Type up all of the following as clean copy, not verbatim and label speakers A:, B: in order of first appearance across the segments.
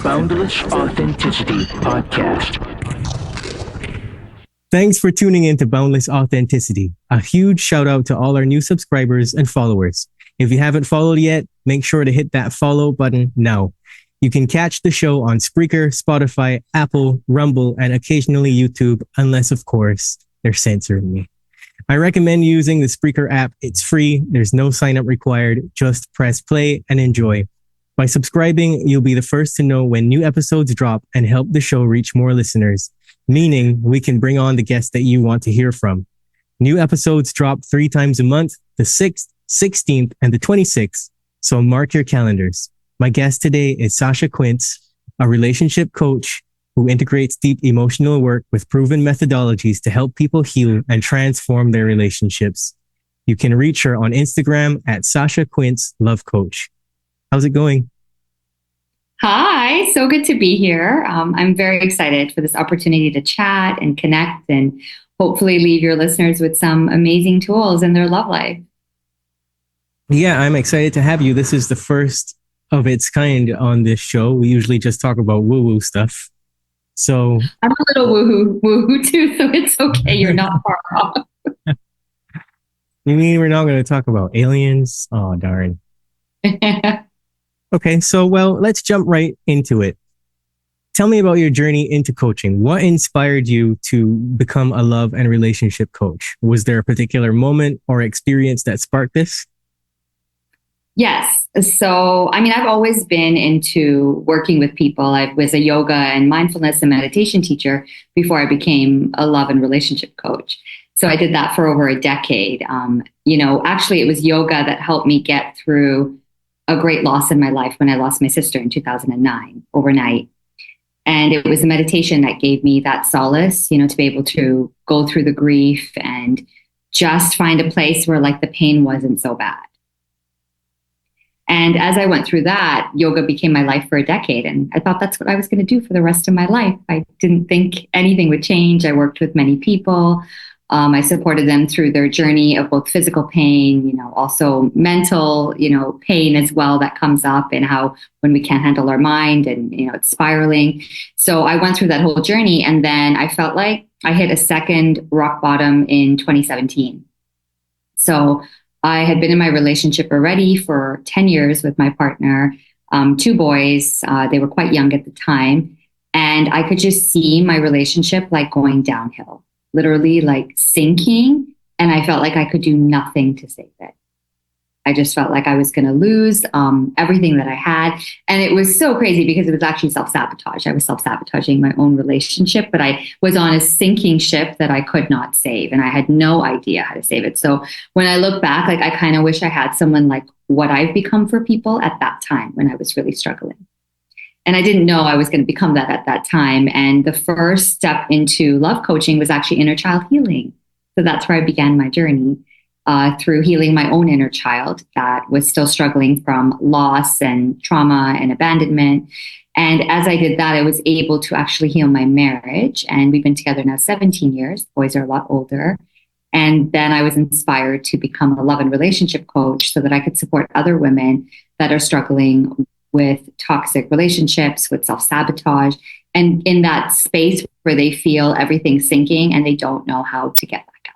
A: Boundless Authenticity Podcast.
B: Thanks for tuning in to Boundless Authenticity. A huge shout out to all our new subscribers and followers. If you haven't followed yet, make sure to hit that follow button now. You can catch the show on Spreaker, Spotify, Apple, Rumble, and occasionally YouTube, unless, of course, they're censoring me. I recommend using the Spreaker app. It's free. There's no sign up required. Just press play and enjoy. By subscribing, you'll be the first to know when new episodes drop and help the show reach more listeners, meaning we can bring on the guests that you want to hear from. New episodes drop 3 times a month, the 6th, 16th, and the 26th. So mark your calendars. My guest today is Sasha Quince, a relationship coach who integrates deep emotional work with proven methodologies to help people heal and transform their relationships. You can reach her on Instagram at Sasha Quince Love Coach. How's it going?
C: Hi, so good to be here. I'm very excited for this opportunity to chat and connect and hopefully leave your listeners with some amazing tools in their love life.
B: Yeah, I'm excited to have you. This is the first of its kind on this show. We usually just talk about woo-woo stuff. So
C: I'm a little woohoo too, so it's okay. You're not far off.
B: You mean we're not going to talk about aliens? Oh, darn. Okay, so let's jump right into it. Tell me about your journey into coaching. What inspired you to become a love and relationship coach? Was there a particular moment or experience that sparked this?
C: Yes. So, I've always been into working with people. I was a yoga and mindfulness and meditation teacher before I became a love and relationship coach. So I did that for over a decade. Actually, it was yoga that helped me get through a great loss in my life when I lost my sister in 2009 overnight. And it was a meditation that gave me that solace, to be able to go through the grief and just find a place where the pain wasn't so bad. And as I went through that, yoga became my life for a decade. And I thought that's what I was going to do for the rest of my life. I didn't think anything would change. I worked with many people. I supported them through their journey of both physical pain, also mental, pain as well that comes up, and how when we can't handle our mind and, it's spiraling. So I went through that whole journey, and then I felt like I hit a second rock bottom in 2017. So I had been in my relationship already for 10 years with my partner, 2 boys. They were quite young at the time. And I could just see my relationship going downhill, literally sinking. And I felt like I could do nothing to save it. I just felt like I was going to lose everything that I had. And it was so crazy because it was actually self-sabotage. I was self-sabotaging my own relationship, but I was on a sinking ship that I could not save. And I had no idea how to save it. So when I look back, I kind of wish I had someone like what I've become for people at that time when I was really struggling. And I didn't know I was going to become that at that time. And the first step into love coaching was actually inner child healing. So that's where I began my journey. Through healing my own inner child that was still struggling from loss and trauma and abandonment. And as I did that, I was able to actually heal my marriage. And we've been together now 17 years. Boys are a lot older. And then I was inspired to become a love and relationship coach so that I could support other women that are struggling with toxic relationships, with self-sabotage, and in that space where they feel everything sinking and they don't know how to get back up.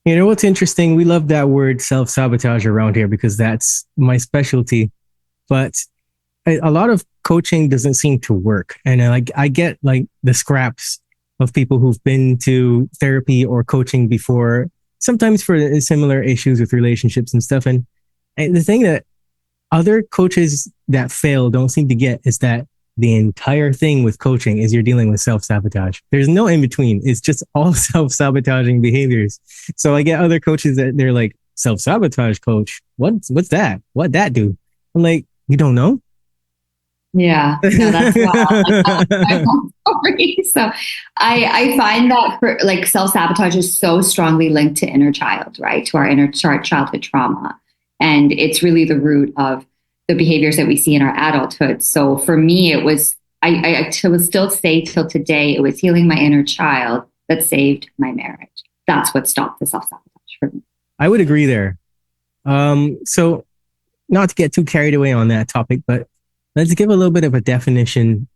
B: You know what's interesting? We love that word self-sabotage around here because that's my specialty. But a lot of coaching doesn't seem to work. And I get the scraps of people who've been to therapy or coaching before, sometimes for similar issues with relationships and stuff. And the thing that other coaches that fail don't seem to get is that the entire thing with coaching is you're dealing with self-sabotage. There's no in between. It's just all self-sabotaging behaviors. So I get other coaches that they're like, self-sabotage coach. What's that? What'd that do? I'm like, you don't know?
C: Yeah, no, that's my whole story. So I find that self-sabotage is so strongly linked to inner child, right? To our inner childhood trauma. And it's really the root of the behaviors that we see in our adulthood. So for me, it was, I will still say till today, it was healing my inner child that saved my marriage. That's what stopped the self-sabotage for me.
B: I would agree there. So not to get too carried away on that topic, but Let's give a little bit of a definition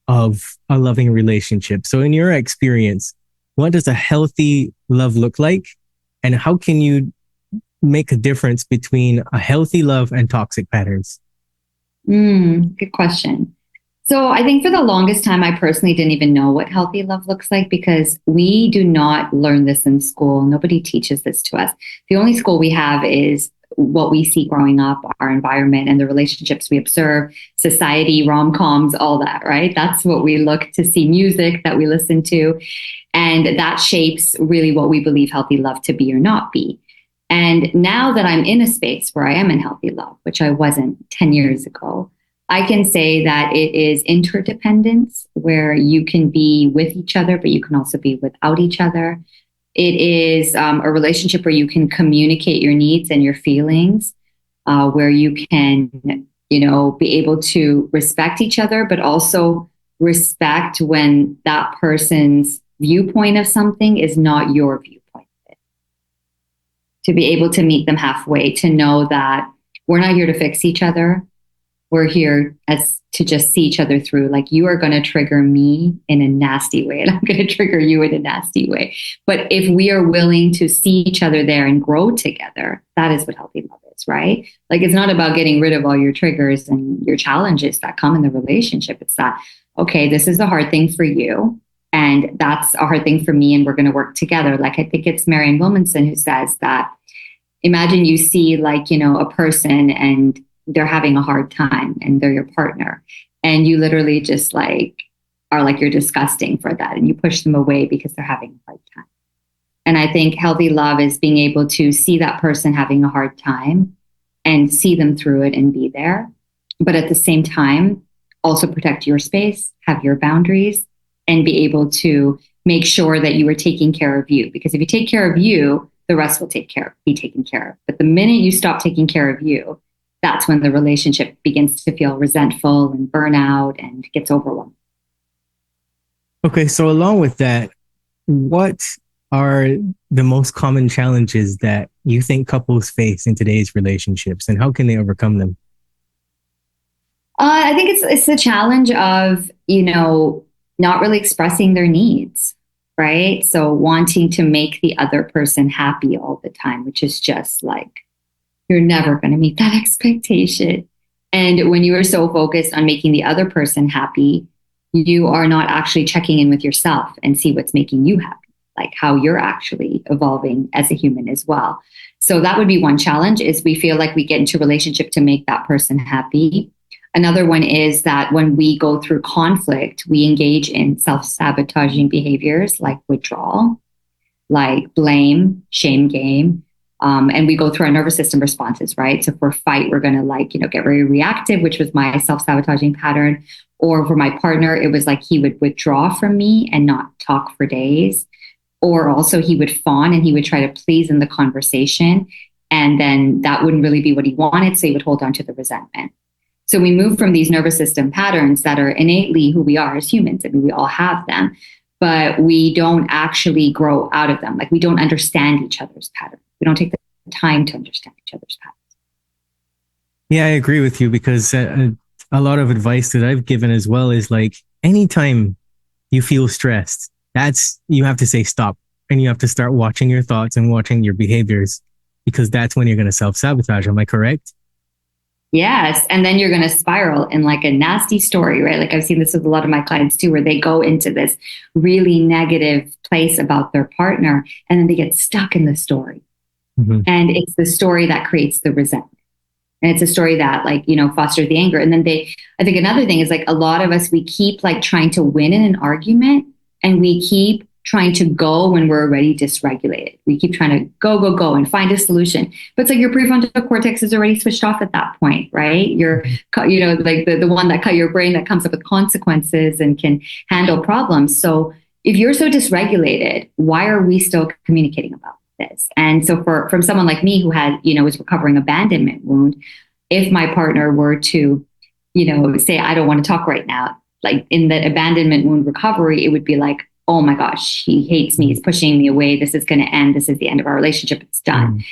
B: of a loving relationship. So, in your experience, what does a healthy love look like? And how can you make a difference between a healthy love and toxic patterns?
C: Good question. So I think for the longest time, I personally didn't even know what healthy love looks like because we do not learn this in school. Nobody teaches this to us. The only school we have is what we see growing up, our environment and the relationships we observe, society, rom-coms, all that, right? That's what we look to see, music that we listen to. And that shapes really what we believe healthy love to be or not be. And now that I'm in a space where I am in healthy love, which I wasn't 10 years ago, I can say that it is interdependence where you can be with each other, but you can also be without each other. It is a relationship where you can communicate your needs and your feelings, where you can, be able to respect each other, but also respect when that person's viewpoint of something is not your viewpoint. To be able to meet them halfway, to know that we're not here to fix each other. We're here as to just see each other through. Like you are going to trigger me in a nasty way and I'm going to trigger you in a nasty way. But if we are willing to see each other there and grow together, that is what healthy love is, right? Like it's not about getting rid of all your triggers and your challenges that come in the relationship. It's that, okay, this is a hard thing for you. And that's a hard thing for me. And we're going to work together. Like I think it's Marianne Williamson who says that, imagine you see a person and they're having a hard time and they're your partner and you literally just are like, you're disgusting for that. And you push them away because they're having a hard time. And I think healthy love is being able to see that person having a hard time and see them through it and be there. But at the same time, also protect your space, have your boundaries, and be able to make sure that you are taking care of you. Because if you take care of you, the rest will be taken care of. But the minute you stop taking care of you, that's when the relationship begins to feel resentful and burnout and gets overwhelmed.
B: Okay, so along with that, what are the most common challenges that you think couples face in today's relationships and how can they overcome them?
C: I think it's the challenge of, not really expressing their needs, right? So wanting to make the other person happy all the time, which is just like, you're never going to meet that expectation. And when you are so focused on making the other person happy, you are not actually checking in with yourself and see what's making you happy, like how you're actually evolving as a human as well. So that would be one challenge is we feel like we get into a relationship to make that person happy. Another one is that when we go through conflict, we engage in self-sabotaging behaviors like withdrawal, like blame, shame game. And we go through our nervous system responses, right? So for fight, we're going to get very reactive, which was my self-sabotaging pattern. Or for my partner, it was like he would withdraw from me and not talk for days. Or also he would fawn and he would try to please in the conversation. And then that wouldn't really be what he wanted. So he would hold on to the resentment. So we move from these nervous system patterns that are innately who we are as humans. I mean, we all have them, but we don't actually grow out of them. Like we don't understand each other's patterns. We don't take the time to understand each other's patterns.
B: Yeah, I agree with you because a lot of advice that I've given as well is like anytime you feel stressed, you have to say stop and you have to start watching your thoughts and watching your behaviors because that's when you're going to self-sabotage. Am I correct?
C: Yes. And then you're going to spiral in like a nasty story, right? Like I've seen this with a lot of my clients too, where they go into this really negative place about their partner and then they get stuck in the story. Mm-hmm. And it's the story that creates the resentment. And it's a story that fosters the anger. And then I think another thing is like a lot of us, we keep like trying to win in an argument and we keep trying to go when we're already dysregulated. We keep trying to go and find a solution. But it's like your prefrontal cortex is already switched off at that point, right? You're, like the one that cut your brain that comes up with consequences and can handle problems. So if you're so dysregulated, why are we still communicating about this? And so from someone like me who had, was recovering abandonment wound, if my partner were to, say, I don't want to talk right now, like in the abandonment wound recovery, it would be like, oh my gosh, he hates me. He's pushing me away. This is going to end. This is the end of our relationship. It's done.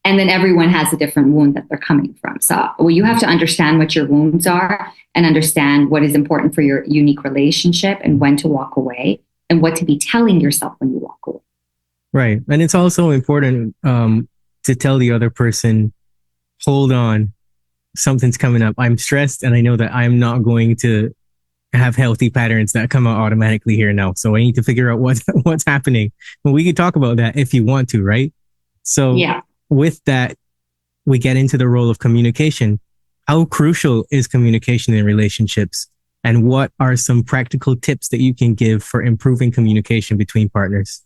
C: And then everyone has a different wound that they're coming from. So you have to understand what your wounds are and understand what is important for your unique relationship and when to walk away and what to be telling yourself when you walk away.
B: Right. And it's also important to tell the other person, hold on, something's coming up. I'm stressed and I know that I'm not going to have healthy patterns that come out automatically here now. So I need to figure out what's happening. And we could talk about that if you want to, right? So
C: Yeah.
B: With that, we get into the role of communication. How crucial is communication in relationships? And what are some practical tips that you can give for improving communication between partners?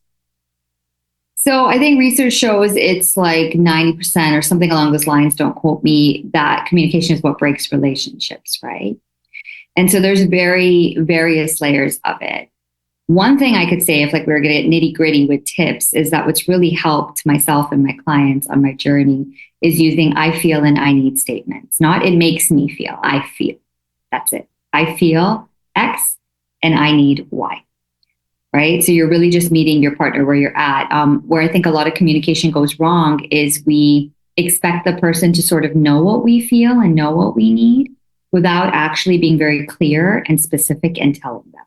C: So I think research shows it's like 90% or something along those lines, don't quote me, that communication is what breaks relationships, right? And so there's various layers of it. One thing I could say, if like we were going to get nitty gritty with tips, is that what's really helped myself and my clients on my journey is using I feel and I need statements. Not it makes me feel, I feel. That's it. I feel X and I need Y. Right? So you're really just meeting your partner where you're at. Where I think a lot of communication goes wrong is we expect the person to sort of know what we feel and know what we need without actually being very clear and specific and telling them.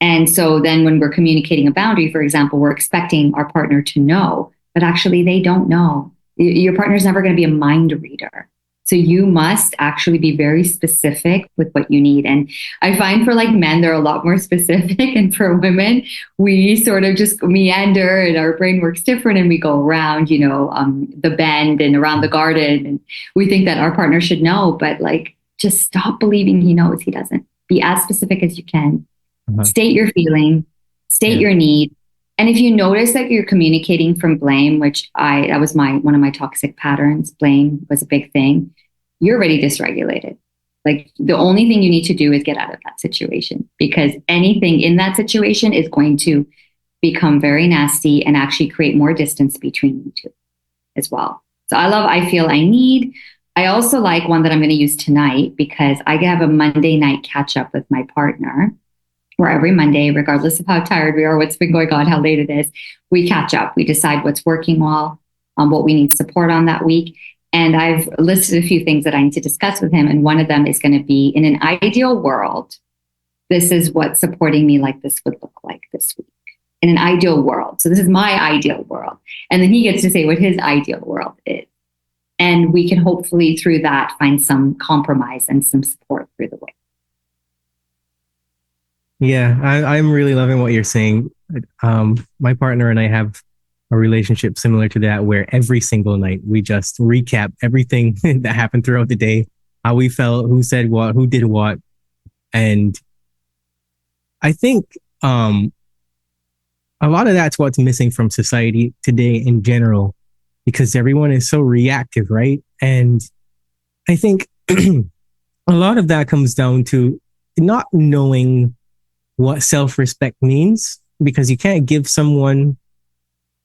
C: And so then when we're communicating a boundary, for example, we're expecting our partner to know, but actually they don't know. Your partner's never going to be a mind reader. So you must actually be very specific with what you need. And I find for like men, they're a lot more specific. And for women, we sort of just meander and our brain works different. And we go around, the bend and around the garden. And we think that our partner should know, but like, just stop believing he knows. He doesn't. Be as specific as you can. State your feeling, state your need. And if you notice that you're communicating from blame, which that was one of my toxic patterns, blame was a big thing, you're already dysregulated. Like the only thing you need to do is get out of that situation, because anything in that situation is going to become very nasty and actually create more distance between you two as well. So I love I feel I need. I also like one that I'm going to use tonight because I have a Monday night catch up with my partner, where every Monday, regardless of how tired we are, what's been going on, how late it is, we catch up. We decide what's working well, what we need support on that week. And I've listed a few things that I need to discuss with him. And one of them is going to be, in an ideal world, this is what supporting me like this would look like this week. In an ideal world. So this is my ideal world. And then he gets to say what his ideal world is. And we can hopefully through that find some compromise and some support through the way.
B: Yeah, I'm really loving what you're saying. My partner and I have a relationship similar to that, where every single night we just recap everything that happened throughout the day, how we felt, who said what, who did what. And I think a lot of that's what's missing from society today in general, because everyone is so reactive, right? And I think a lot of that comes down to not knowing what self-respect means, because you can't give someone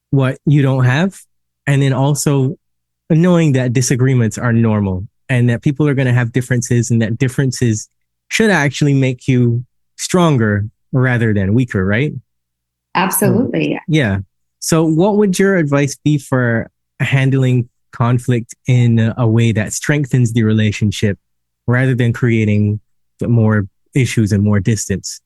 B: what you don't have. And then also knowing that disagreements are normal and that people are going to have differences, and that differences should actually make you stronger rather than weaker, right?
C: Absolutely.
B: Yeah. So what would your advice be for handling conflict in a way that strengthens the relationship rather than creating more issues and more distance?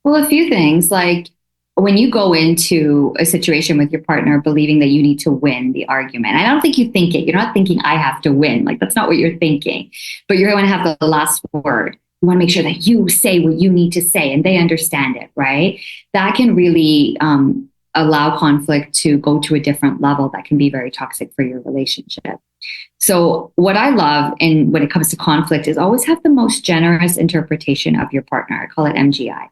C: Well, a few things, like when you go into a situation with your partner believing that you need to win the argument, I don't think you think it. You're not thinking I have to win. Like that's not what you're thinking, but you're going to have the last word. You want to make sure that you say what you need to say and they understand it, right? That can really allow conflict to go to a different level that can be very toxic for your relationship. So what I love when it comes to conflict is always have the most generous interpretation of your partner. I call it MGI.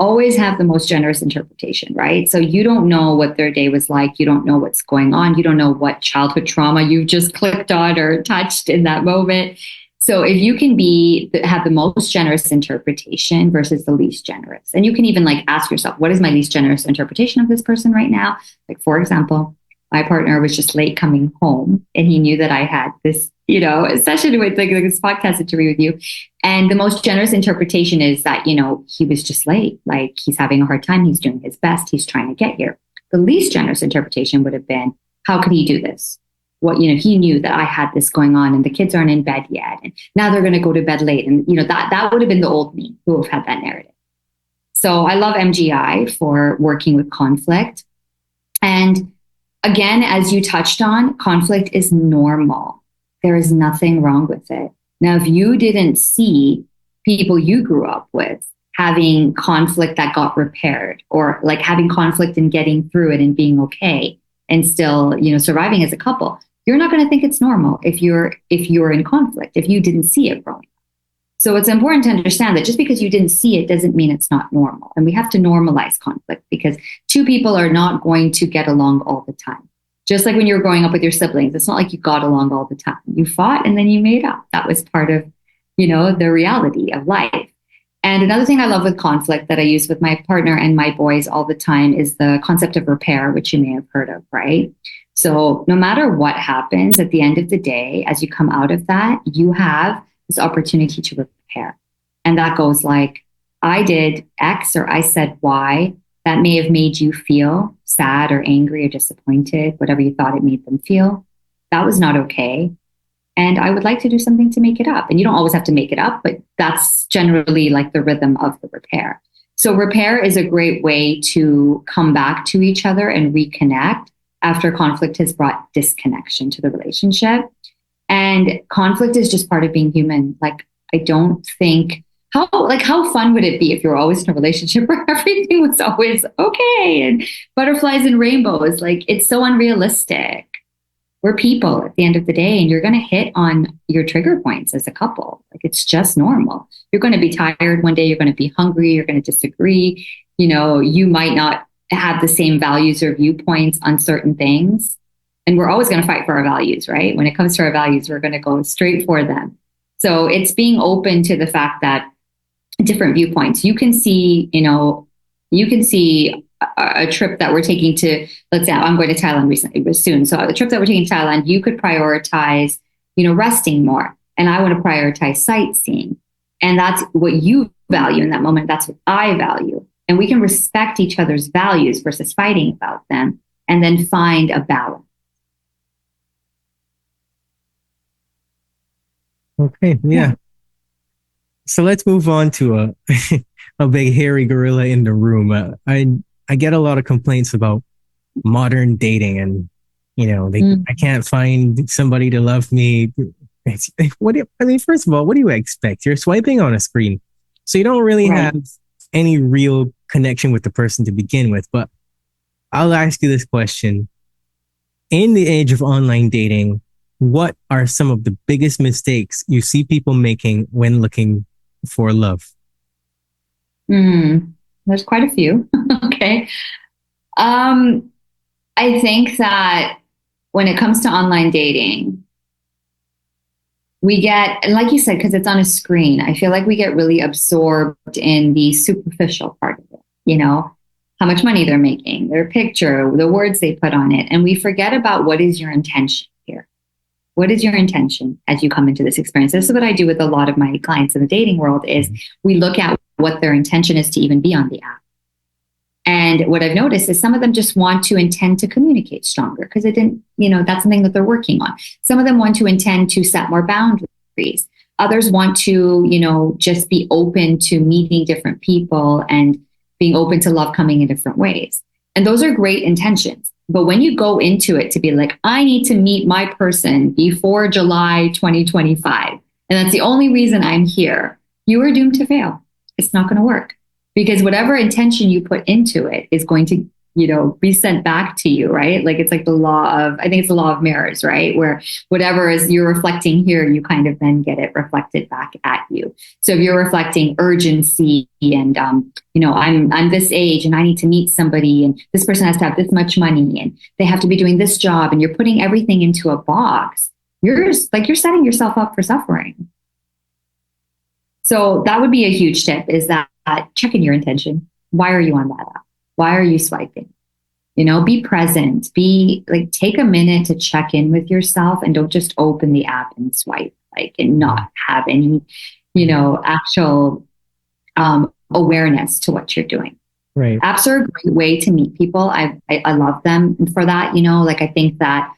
C: Always have the most generous interpretation, right? So you don't know what their day was like. You don't know what's going on. You don't know what childhood trauma you've just clicked on or touched in that moment. So if you can have the most generous interpretation versus the least generous, and you can even like ask yourself, what is my least generous interpretation of this person right now? Like, for example, my partner was just late coming home and he knew that I had this, session with like this podcast interview with you. And the most generous interpretation is that, he was just late. Like he's having a hard time. He's doing his best. He's trying to get here. The least generous interpretation would have been, how could he do this? What, he knew that I had this going on and the kids aren't in bed yet. And now they're going to go to bed late. And, that would have been the old me who would have had that narrative. So I love MGI for working with conflict. And again, as you touched on, conflict is normal. There is nothing wrong with it. Now, if you didn't see people you grew up with having conflict that got repaired, or like having conflict and getting through it and being okay and still, surviving as a couple, you're not going to think it's normal if you're in conflict, if you didn't see it growing up. So it's important to understand that just because you didn't see it doesn't mean it's not normal. And we have to normalize conflict, because two people are not going to get along all the time. Just like when you were growing up with your siblings, it's not like you got along all the time. You fought and then you made up. That was part of, the reality of life. And another thing I love with conflict that I use with my partner and my boys all the time is the concept of repair, which you may have heard of, right? So no matter what happens at the end of the day, as you come out of that, you have this opportunity to repair. And that goes like, I did X or I said Y. That may have made you feel sad or angry or disappointed, whatever you thought it made them feel. That was not okay. And I would like to do something to make it up. And you don't always have to make it up, but that's generally like the rhythm of the repair. So repair is a great way to come back to each other and reconnect after conflict has brought disconnection to the relationship. And conflict is just part of being human. Like, I don't think, how fun would it be if you were always in a relationship where everything was always okay and butterflies and rainbows? Like, it's so unrealistic. We're people at the end of the day, and you're going to hit on your trigger points as a couple. Like, it's just normal. You're going to be tired one day. You're going to be hungry. You're going to disagree. You might not have the same values or viewpoints on certain things. And we're always going to fight for our values, right? When it comes to our values, we're going to go straight for them. So it's being open to the fact that different viewpoints. You can see a trip that we're taking to, let's say I'm going to Thailand soon. So the trip that we're taking to Thailand, you could prioritize, resting more. And I want to prioritize sightseeing. And that's what you value in that moment. That's what I value. And we can respect each other's values versus fighting about them, and then find a balance.
B: Okay, yeah. So let's move on to a big hairy gorilla in the room. I get a lot of complaints about modern dating, and I can't find somebody to love me. First of all, what do you expect? You're swiping on a screen, so you don't really have any real connection with the person to begin with. But I'll ask you this question: in the age of online dating, what are some of the biggest mistakes you see people making when looking for love?
C: There's quite a few. Okay. I think that when it comes to online dating, we get, and like you said, because it's on a screen, I feel like we get really absorbed in the superficial part of it. How much money they're making, their picture, the words they put on it. And we forget about what is your intention here. What is your intention as you come into this experience? This is what I do with a lot of my clients in the dating world is we look at what their intention is to even be on the app. And what I've noticed is some of them just want to intend to communicate stronger because it didn't, that's something that they're working on. Some of them want to intend to set more boundaries. Others want to, just be open to meeting different people and being open to love coming in different ways. And those are great intentions. But when you go into it to be like, I need to meet my person before July 2025, and that's the only reason I'm here, you are doomed to fail. It's not going to work because whatever intention you put into it is going to, be sent back to you, right? Like it's like the law of mirrors, right? Where whatever is you're reflecting here, you kind of then get it reflected back at you. So if you're reflecting urgency and, I'm this age and I need to meet somebody and this person has to have this much money and they have to be doing this job and you're putting everything into a box, you're setting yourself up for suffering. So that would be a huge tip is that check in your intention. Why are you on that app? Why are you swiping? Be present, take a minute to check in with yourself and don't just open the app and swipe and not have any, actual awareness to what you're doing.
B: Right.
C: Apps are a great way to meet people. I love them for that. Like, I think that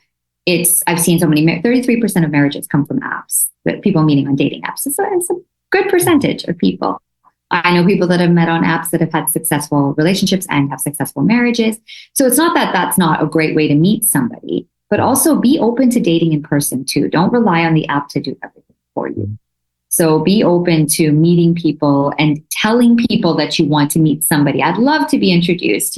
C: I've seen so many, 33% of marriages come from apps, but people meeting on dating apps. It's a good percentage of people. I know people that have met on apps that have had successful relationships and have successful marriages. So it's not that that's not a great way to meet somebody, but also be open to dating in person too. Don't rely on the app to do everything for you. So be open to meeting people and telling people that you want to meet somebody. I'd love to be introduced,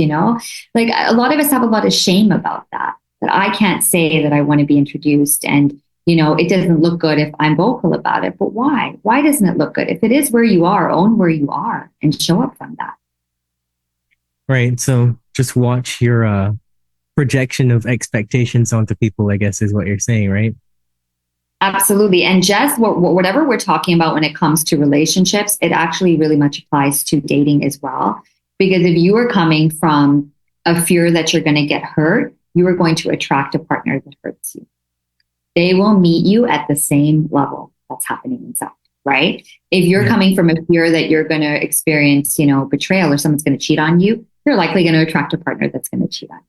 C: like a lot of us have a lot of shame about that I can't say that I want to be introduced. And, it doesn't look good if I'm vocal about it. But why? Why doesn't it look good? If it is where you are, own where you are and show up from that.
B: Right. So just watch your projection of expectations onto people, I guess, is what you're saying, right?
C: Absolutely. And just whatever we're talking about when it comes to relationships, it actually really much applies to dating as well. Because if you are coming from a fear that you're going to get hurt, you are going to attract a partner that hurts you. They will meet you at the same level that's happening inside, right? If you're coming from a fear that you're going to experience, betrayal or someone's going to cheat on you, you're likely going to attract a partner that's going to cheat on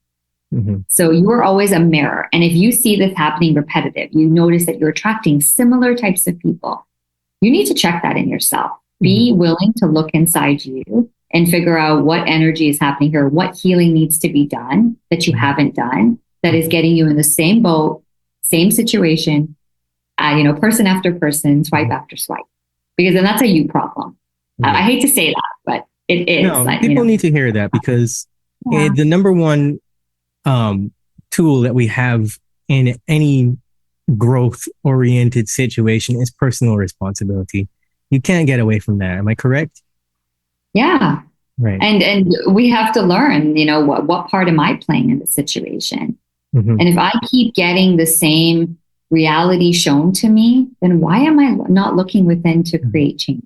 C: you. Mm-hmm. So you are always a mirror. And if you see this happening repetitive, you notice that you're attracting similar types of people, you need to check that in yourself. Mm-hmm. Be willing to look inside you and figure out what energy is happening here, what healing needs to be done that you haven't done, that is getting you in the same boat, same situation, person after person, swipe after swipe, because then that's a you problem. I hate to say that, but it is.
B: No, people need to hear that because the number one tool that we have in any growth-oriented situation is personal responsibility. You can't get away from that. Am I correct?
C: Yeah.
B: Right.
C: And we have to learn, what part am I playing in the situation? Mm-hmm. And if I keep getting the same reality shown to me, then why am I not looking within to create change?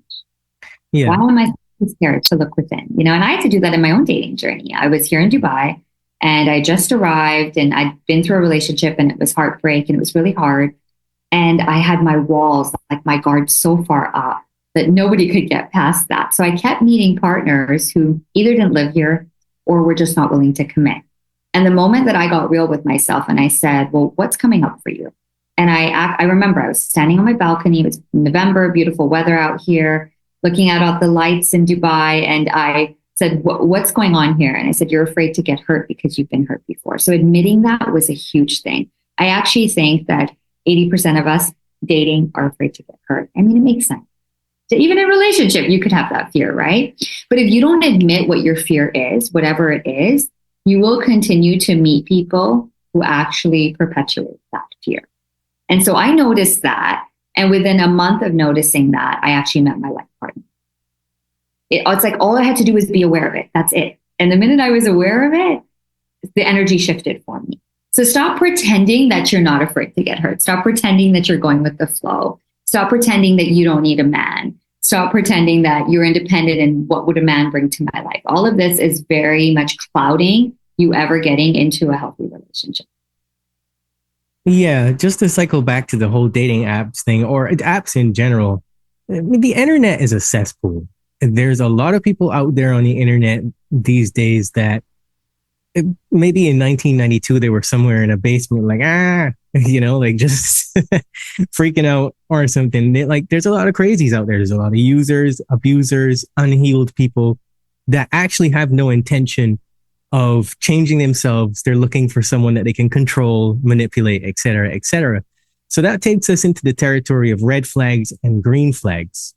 C: Yeah. Why am I scared to look within? And I had to do that in my own dating journey. I was here in Dubai and I just arrived and I'd been through a relationship and it was heartbreak and it was really hard. And I had my walls, like my guard so far up that nobody could get past that. So I kept meeting partners who either didn't live here or were just not willing to commit. And the moment that I got real with myself and I said, well, what's coming up for you? And I remember I was standing on my balcony. It was November, beautiful weather out here, looking out at the lights in Dubai. And I said, what's going on here? And I said, you're afraid to get hurt because you've been hurt before. So admitting that was a huge thing. I actually think that 80% of us dating are afraid to get hurt. I mean, it makes sense. So even in a relationship, you could have that fear, right? But if you don't admit what your fear is, whatever it is, you will continue to meet people who actually perpetuate that fear. And so I noticed that. And within a month of noticing that, I actually met my life partner. It's like all I had to do was be aware of it. That's it. And the minute I was aware of it, the energy shifted for me. So stop pretending that you're not afraid to get hurt. Stop pretending that you're going with the flow. Stop pretending that you don't need a man. Stop pretending that you're independent and what would a man bring to my life. All of this is very much clouding you ever getting into a healthy relationship.
B: Yeah, just to cycle back to the whole dating apps thing or apps in general, the internet is a cesspool. There's a lot of people out there on the internet these days that maybe in 1992, they were somewhere in a basement, like, like just freaking out or something. There's a lot of crazies out there. There's a lot of users, abusers, unhealed people that actually have no intention of changing themselves. They're looking for someone that they can control, manipulate, et cetera, et cetera. So that takes us into the territory of red flags and green flags,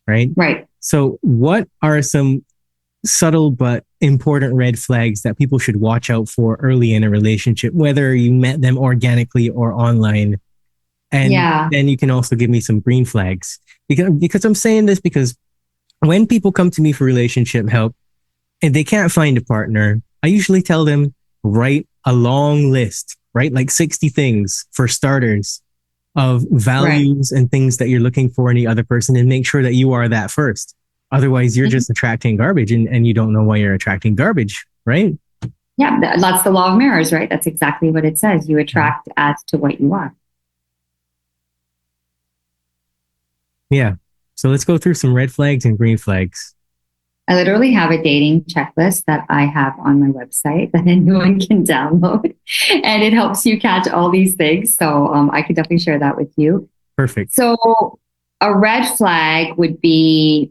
B: right?
C: Right.
B: So what are some subtle but important red flags that people should watch out for early in a relationship, whether you met them organically or online? And then you can also give me some green flags. Because I'm saying this because when people come to me for relationship help and they can't find a partner, I usually tell them, write a long list, right? Like 60 things for starters of values and things that you're looking for in the other person, and make sure that you are that first. Otherwise, you're just attracting garbage and you don't know why you're attracting garbage, right?
C: Yeah, that's the law of mirrors, right? That's exactly what it says. You attract as to what you are.
B: Yeah. So let's go through some red flags and green flags.
C: I literally have a dating checklist that I have on my website that anyone can download, and it helps you catch all these things. So I could definitely share that with you.
B: Perfect.
C: So a red flag would be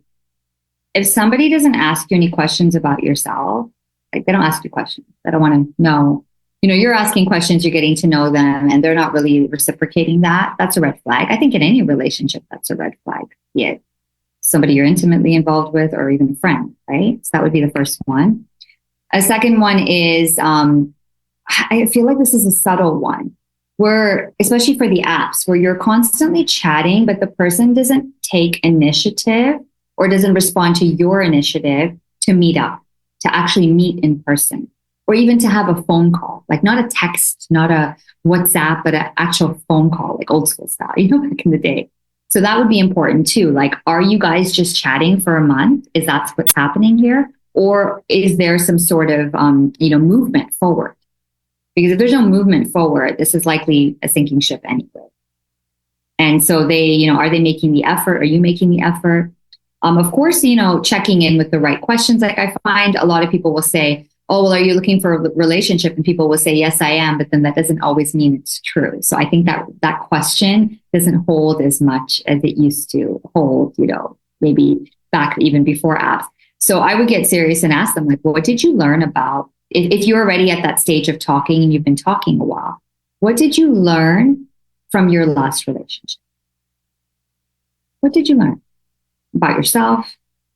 C: if somebody doesn't ask you any questions about yourself, like they don't ask you questions, they don't want to know. You're asking questions, you're getting to know them, and they're not really reciprocating that. That's a red flag. I think in any relationship, that's a red flag. Yeah. Somebody you're intimately involved with, or even a friend, right? So that would be the first one. A second one is, I feel like this is a subtle one, where, especially for the apps, where you're constantly chatting, but the person doesn't take initiative or doesn't respond to your initiative to meet up, to actually meet in person, or even to have a phone call, like not a text, not a WhatsApp, but an actual phone call, like old school style, back in the day. So that would be important too. Like, are you guys just chatting for a month? Is that what's happening here? Or is there some sort of, movement forward? Because if there's no movement forward, this is likely a sinking ship anyway. And so they, are they making the effort? Are you making the effort? Of course, checking in with the right questions. Like I find a lot of people will say, oh, well, are you looking for a relationship? And people will say, yes, I am. But then that doesn't always mean it's true. So I think that question doesn't hold as much as it used to hold, maybe back even before apps. So I would get serious and ask them, like, well, what did you learn about, if you're already at that stage of talking and you've been talking a while, what did you learn from your last relationship? What did you learn about yourself,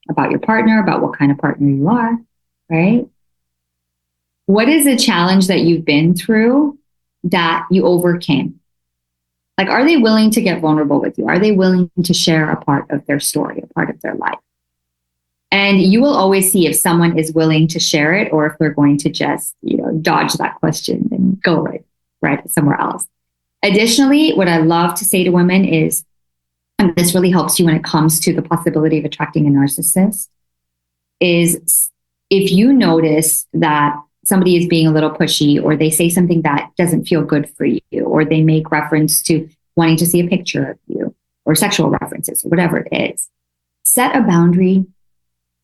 C: about your partner, about what kind of partner you are, right? What is a challenge that you've been through that you overcame? Like, are they willing to get vulnerable with you? Are they willing to share a part of their story, a part of their life? And you will always see if someone is willing to share it or if they're going to just, dodge that question and go right somewhere else. Additionally, what I love to say to women is, and this really helps you when it comes to the possibility of attracting a narcissist, is if you notice that somebody is being a little pushy, or they say something that doesn't feel good for you, or they make reference to wanting to see a picture of you, or sexual references, or whatever it is, set a boundary.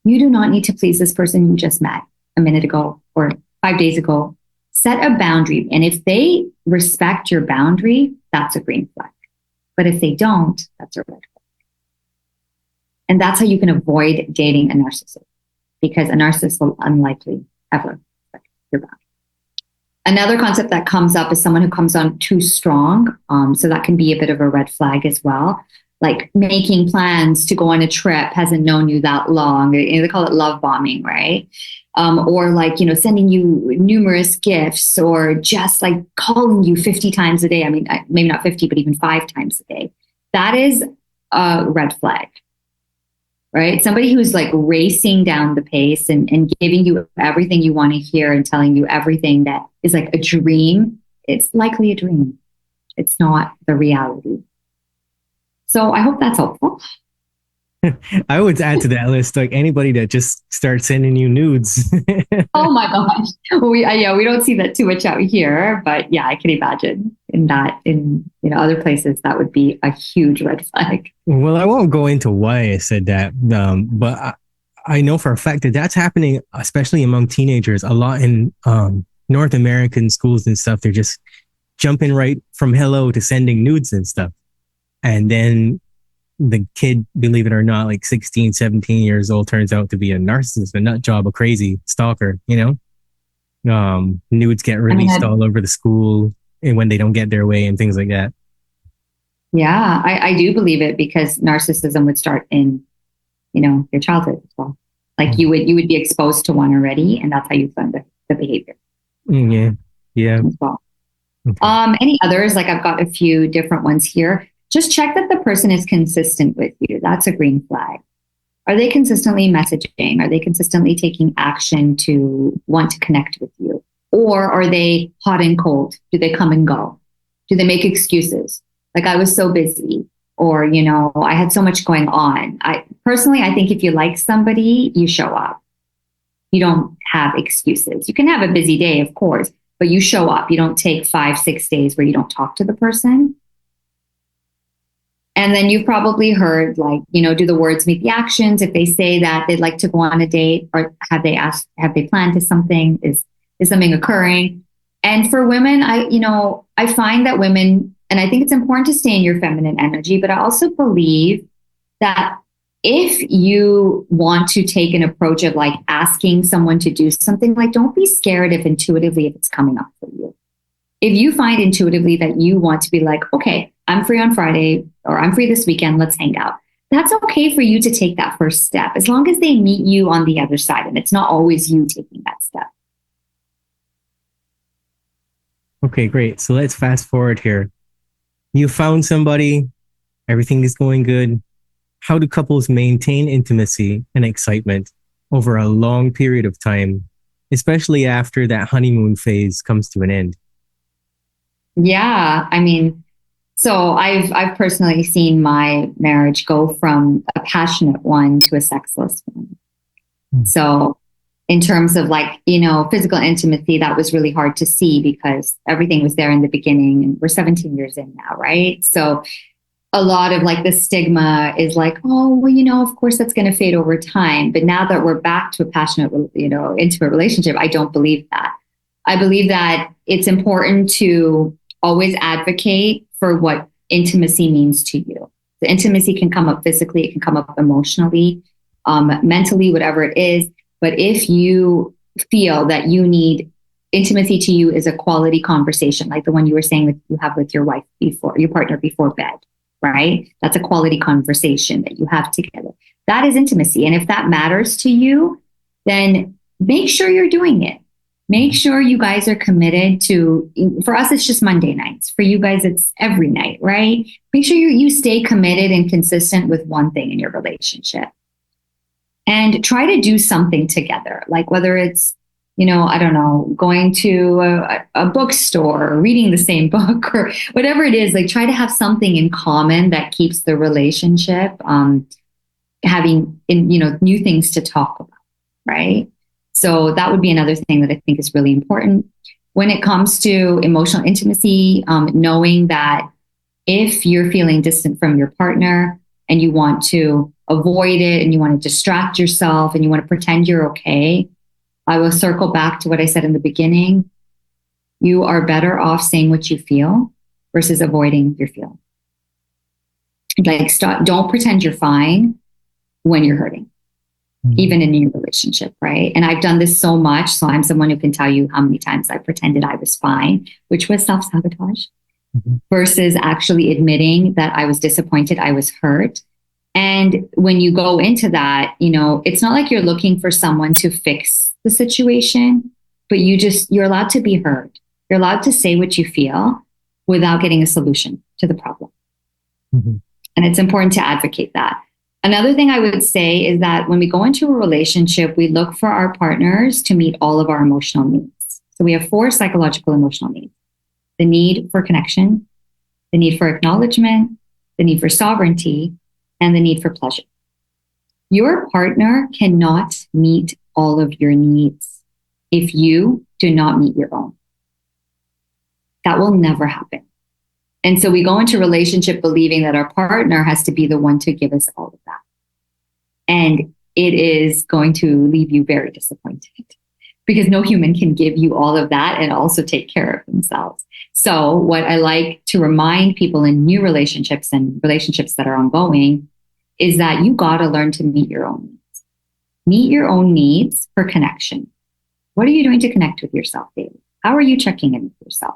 C: You do not need to please this person you just met a minute ago or 5 days ago. Set a boundary. And if they respect your boundary, that's a green flag. But if they don't, that's a red flag. And that's how you can avoid dating a narcissist, because a narcissist will unlikely ever respect your boundary. Another concept that comes up is someone who comes on too strong. So that can be a bit of a red flag as well. Like making plans to go on a trip, hasn't known you that long. They call it love bombing, right? Or like, sending you numerous gifts, or just like calling you 50 times a day. I mean, maybe not 50, but even 5 times a day. That is a red flag, right? Somebody who's like racing down the pace and giving you everything you want to hear and telling you everything that is like a dream. It's likely a dream. It's not the reality. So I hope that's helpful.
B: I would add to that list, like anybody that just starts sending you nudes.
C: Oh my gosh. We don't see that too much out here, but yeah, I can imagine in other places that would be a huge red flag.
B: Well, I won't go into why I said that, but I know for a fact that that's happening, especially among teenagers, a lot in North American schools and stuff. They're just jumping right from hello to sending nudes and stuff. And then the kid, believe it or not, like 16, 17 years old, turns out to be a narcissist, a nut job, a crazy stalker, Nudes get released all over the school and when they don't get their way and things like that.
C: Yeah, I do believe it, because narcissism would start in, your childhood as well. Like you would be exposed to one already, and that's how you learn the behavior.
B: Yeah.
C: As well.
B: Okay.
C: Any others? Like I've got a few different ones here. Just check that the person is consistent with you. That's a green flag. Are they consistently messaging? Are they consistently taking action to want to connect with you? Or are they hot and cold? Do they come and go? Do they make excuses? Like, I was so busy, or, I had so much going on. I think if you like somebody, you show up. You don't have excuses. You can have a busy day, of course, but you show up. You don't take 5-6 days where you don't talk to the person. And then you've probably heard, like, do the words meet the actions? If they say that they'd like to go on a date, or have they planned to something? Is something occurring? And for women, I find that women, and I think it's important to stay in your feminine energy, but I also believe that if you want to take an approach of like asking someone to do something, like, don't be scared if intuitively if it's coming up for you. If you find intuitively that you want to be like, okay, I'm free on Friday, or I'm free this weekend, let's hang out. That's okay for you to take that first step, as long as they meet you on the other side and it's not always you taking that step.
B: Okay, great. So let's fast forward here. You found somebody, everything is going good. How do couples maintain intimacy and excitement over a long period of time, especially after that honeymoon phase comes to an end?
C: Yeah, I mean, so I've personally seen my marriage go from a passionate one to a sexless one. So in terms of like, physical intimacy, that was really hard to see because everything was there in the beginning, and we're 17 years in now, right? So a lot of like the stigma is like, oh, well, of course that's going to fade over time. But now that we're back to a passionate, intimate relationship, I don't believe that. I believe that it's important to always advocate for what intimacy means to you. The intimacy can come up physically, it can come up emotionally, mentally, whatever it is. But if you feel that you need intimacy, to you is a quality conversation, like the one you were saying that you have with your wife before, your partner before bed, right? That's a quality conversation that you have together. That is intimacy. And if that matters to you, then make sure you're doing it. Make sure you guys are committed to, for us, it's just Monday nights. For you guys, it's every night, right? Make sure you stay committed and consistent with one thing in your relationship. And try to do something together, like whether it's, I don't know, going to a bookstore or reading the same book or whatever it is, like try to have something in common that keeps the relationship having, new things to talk about, right? So that would be another thing that I think is really important. When it comes to emotional intimacy, knowing that if you're feeling distant from your partner and you want to avoid it and you want to distract yourself and you want to pretend you're okay, I will circle back to what I said in the beginning. You are better off saying what you feel versus avoiding your feeling. Like, don't pretend you're fine when you're hurting, even in your relationship, right? And I've done this so much. So I'm someone who can tell you how many times I pretended I was fine, which was self-sabotage, versus actually admitting that I was disappointed, I was hurt. And when you go into that, it's not like you're looking for someone to fix the situation, but you're allowed to be heard. You're allowed to say what you feel without getting a solution to the problem. Mm-hmm. And it's important to advocate that. Another thing I would say is that when we go into a relationship, we look for our partners to meet all of our emotional needs. So we have 4 psychological emotional needs: the need for connection, the need for acknowledgement, the need for sovereignty, and the need for pleasure. Your partner cannot meet all of your needs if you do not meet your own. That will never happen. And so we go into relationship believing that our partner has to be the one to give us all of that. And it is going to leave you very disappointed because no human can give you all of that and also take care of themselves. So what I like to remind people in new relationships and relationships that are ongoing is that you got to learn to meet your own needs. Meet your own needs for connection. What are you doing to connect with yourself daily? How are you checking in with yourself?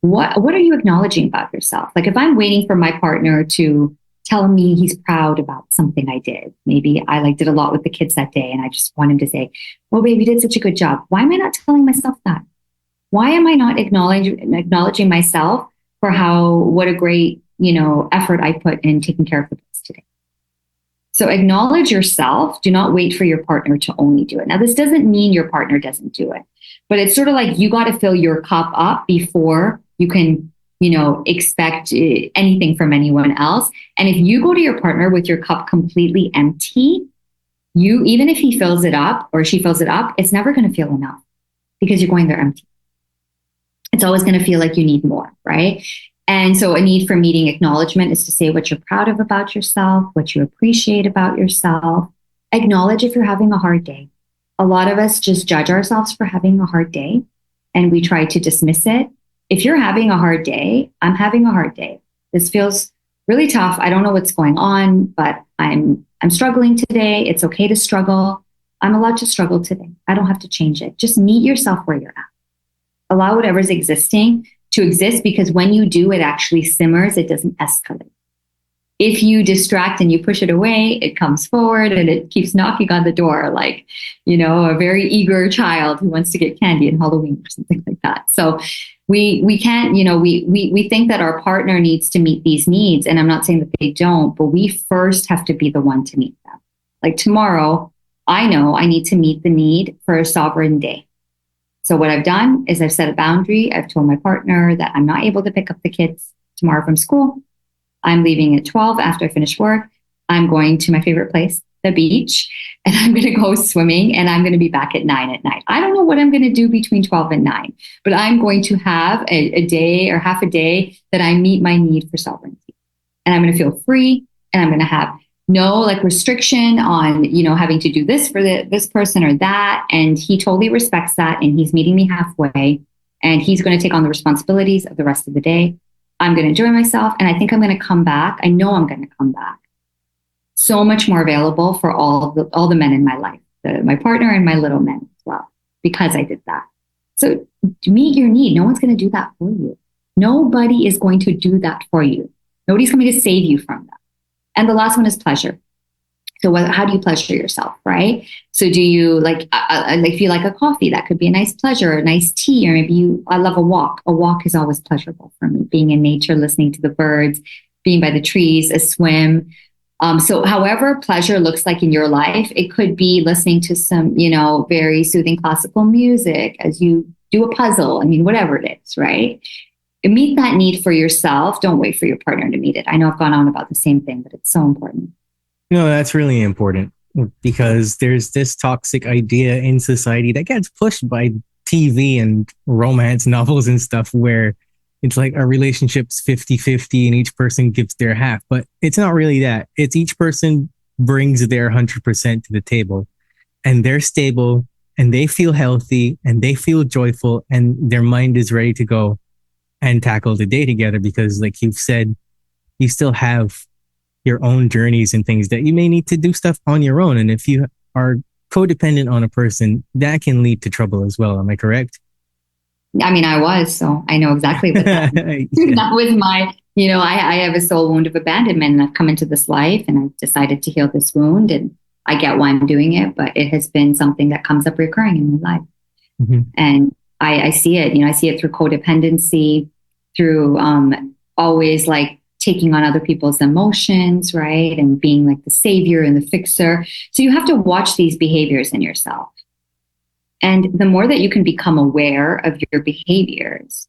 C: What are you acknowledging about yourself? Like if I'm waiting for my partner to tell me he's proud about something I did, maybe I did a lot with the kids that day and I just want him to say, "Oh, babe, you did such a good job." Why am I not telling myself that? Why am I not acknowledging myself for what a great, effort I put in taking care of the kids today? So acknowledge yourself. Do not wait for your partner to only do it. Now, this doesn't mean your partner doesn't do it, but it's sort of like you got to fill your cup up before you can, expect anything from anyone else. And if you go to your partner with your cup completely empty, even if he fills it up or she fills it up, it's never going to feel enough because you're going there empty. It's always going to feel like you need more, right? And so a need for meeting acknowledgement is to say what you're proud of about yourself, what you appreciate about yourself. Acknowledge if you're having a hard day. A lot of us just judge ourselves for having a hard day and we try to dismiss it. If you're having a hard day, I'm having a hard day. This feels really tough. I don't know what's going on, but I'm struggling today. It's okay to struggle. I'm allowed to struggle today. I don't have to change it. Just meet yourself where you're at. Allow whatever's existing to exist, because when you do, it actually simmers. It doesn't escalate. If you distract and you push it away, it comes forward and it keeps knocking on the door like, a very eager child who wants to get candy on Halloween or something like that. So we can't, we think that our partner needs to meet these needs. And I'm not saying that they don't, but we first have to be the one to meet them. Like tomorrow, I know I need to meet the need for a sovereign day. So what I've done is I've set a boundary. I've told my partner that I'm not able to pick up the kids tomorrow from school. I'm leaving at 12 after I finish work. I'm going to my favorite place, the beach, and I'm going to go swimming, and I'm going to be back at 9 at night. I don't know what I'm going to do between 12 and 9, but I'm going to have a day or half a day that I meet my need for sovereignty. And I'm going to feel free, and I'm going to have no restriction on, having to do this for this person or that. And he totally respects that. And he's meeting me halfway, and he's going to take on the responsibilities of the rest of the day. I'm going to enjoy myself. And I think I'm going to come back. I know I'm going to come back so much more available for all the men in my life, my partner and my little men as well, because I did that. So meet your need. No one's going to do that for you. Nobody is going to do that for you. Nobody's coming to save you from that. And the last one is pleasure. So how do you pleasure yourself, right? So do you if you like a coffee, that could be a nice pleasure, a nice tea, or maybe I love a walk. A walk is always pleasurable for me. Being in nature, listening to the birds, being by the trees, a swim. So however pleasure looks like in your life, it could be listening to some, very soothing classical music as you do a puzzle. I mean, whatever it is, right? Meet that need for yourself. Don't wait for your partner to meet it. I know I've gone on about the same thing, but it's so important.
B: No, that's really important, because there's this toxic idea in society that gets pushed by TV and romance novels and stuff, where it's like a relationship's 50-50 and each person gives their half. But it's not really that. It's each person brings their 100% to the table, and they're stable and they feel healthy and they feel joyful and their mind is ready to go and tackle the day together, because like you've said, you still have your own journeys and things that you may need to do stuff on your own. And if you are codependent on a person, that can lead to trouble as well. Am I correct?
C: I mean, I was, so I know exactly what that
B: Yeah.
C: that was my, I have a soul wound of abandonment, and I've come into this life and I've decided to heal this wound, and I get why I'm doing it, but it has been something that comes up recurring in my life. Mm-hmm. And I see it, I see it through codependency, through always taking on other people's emotions, right? And being like the savior and the fixer. So you have to watch these behaviors in yourself. And the more that you can become aware of your behaviors,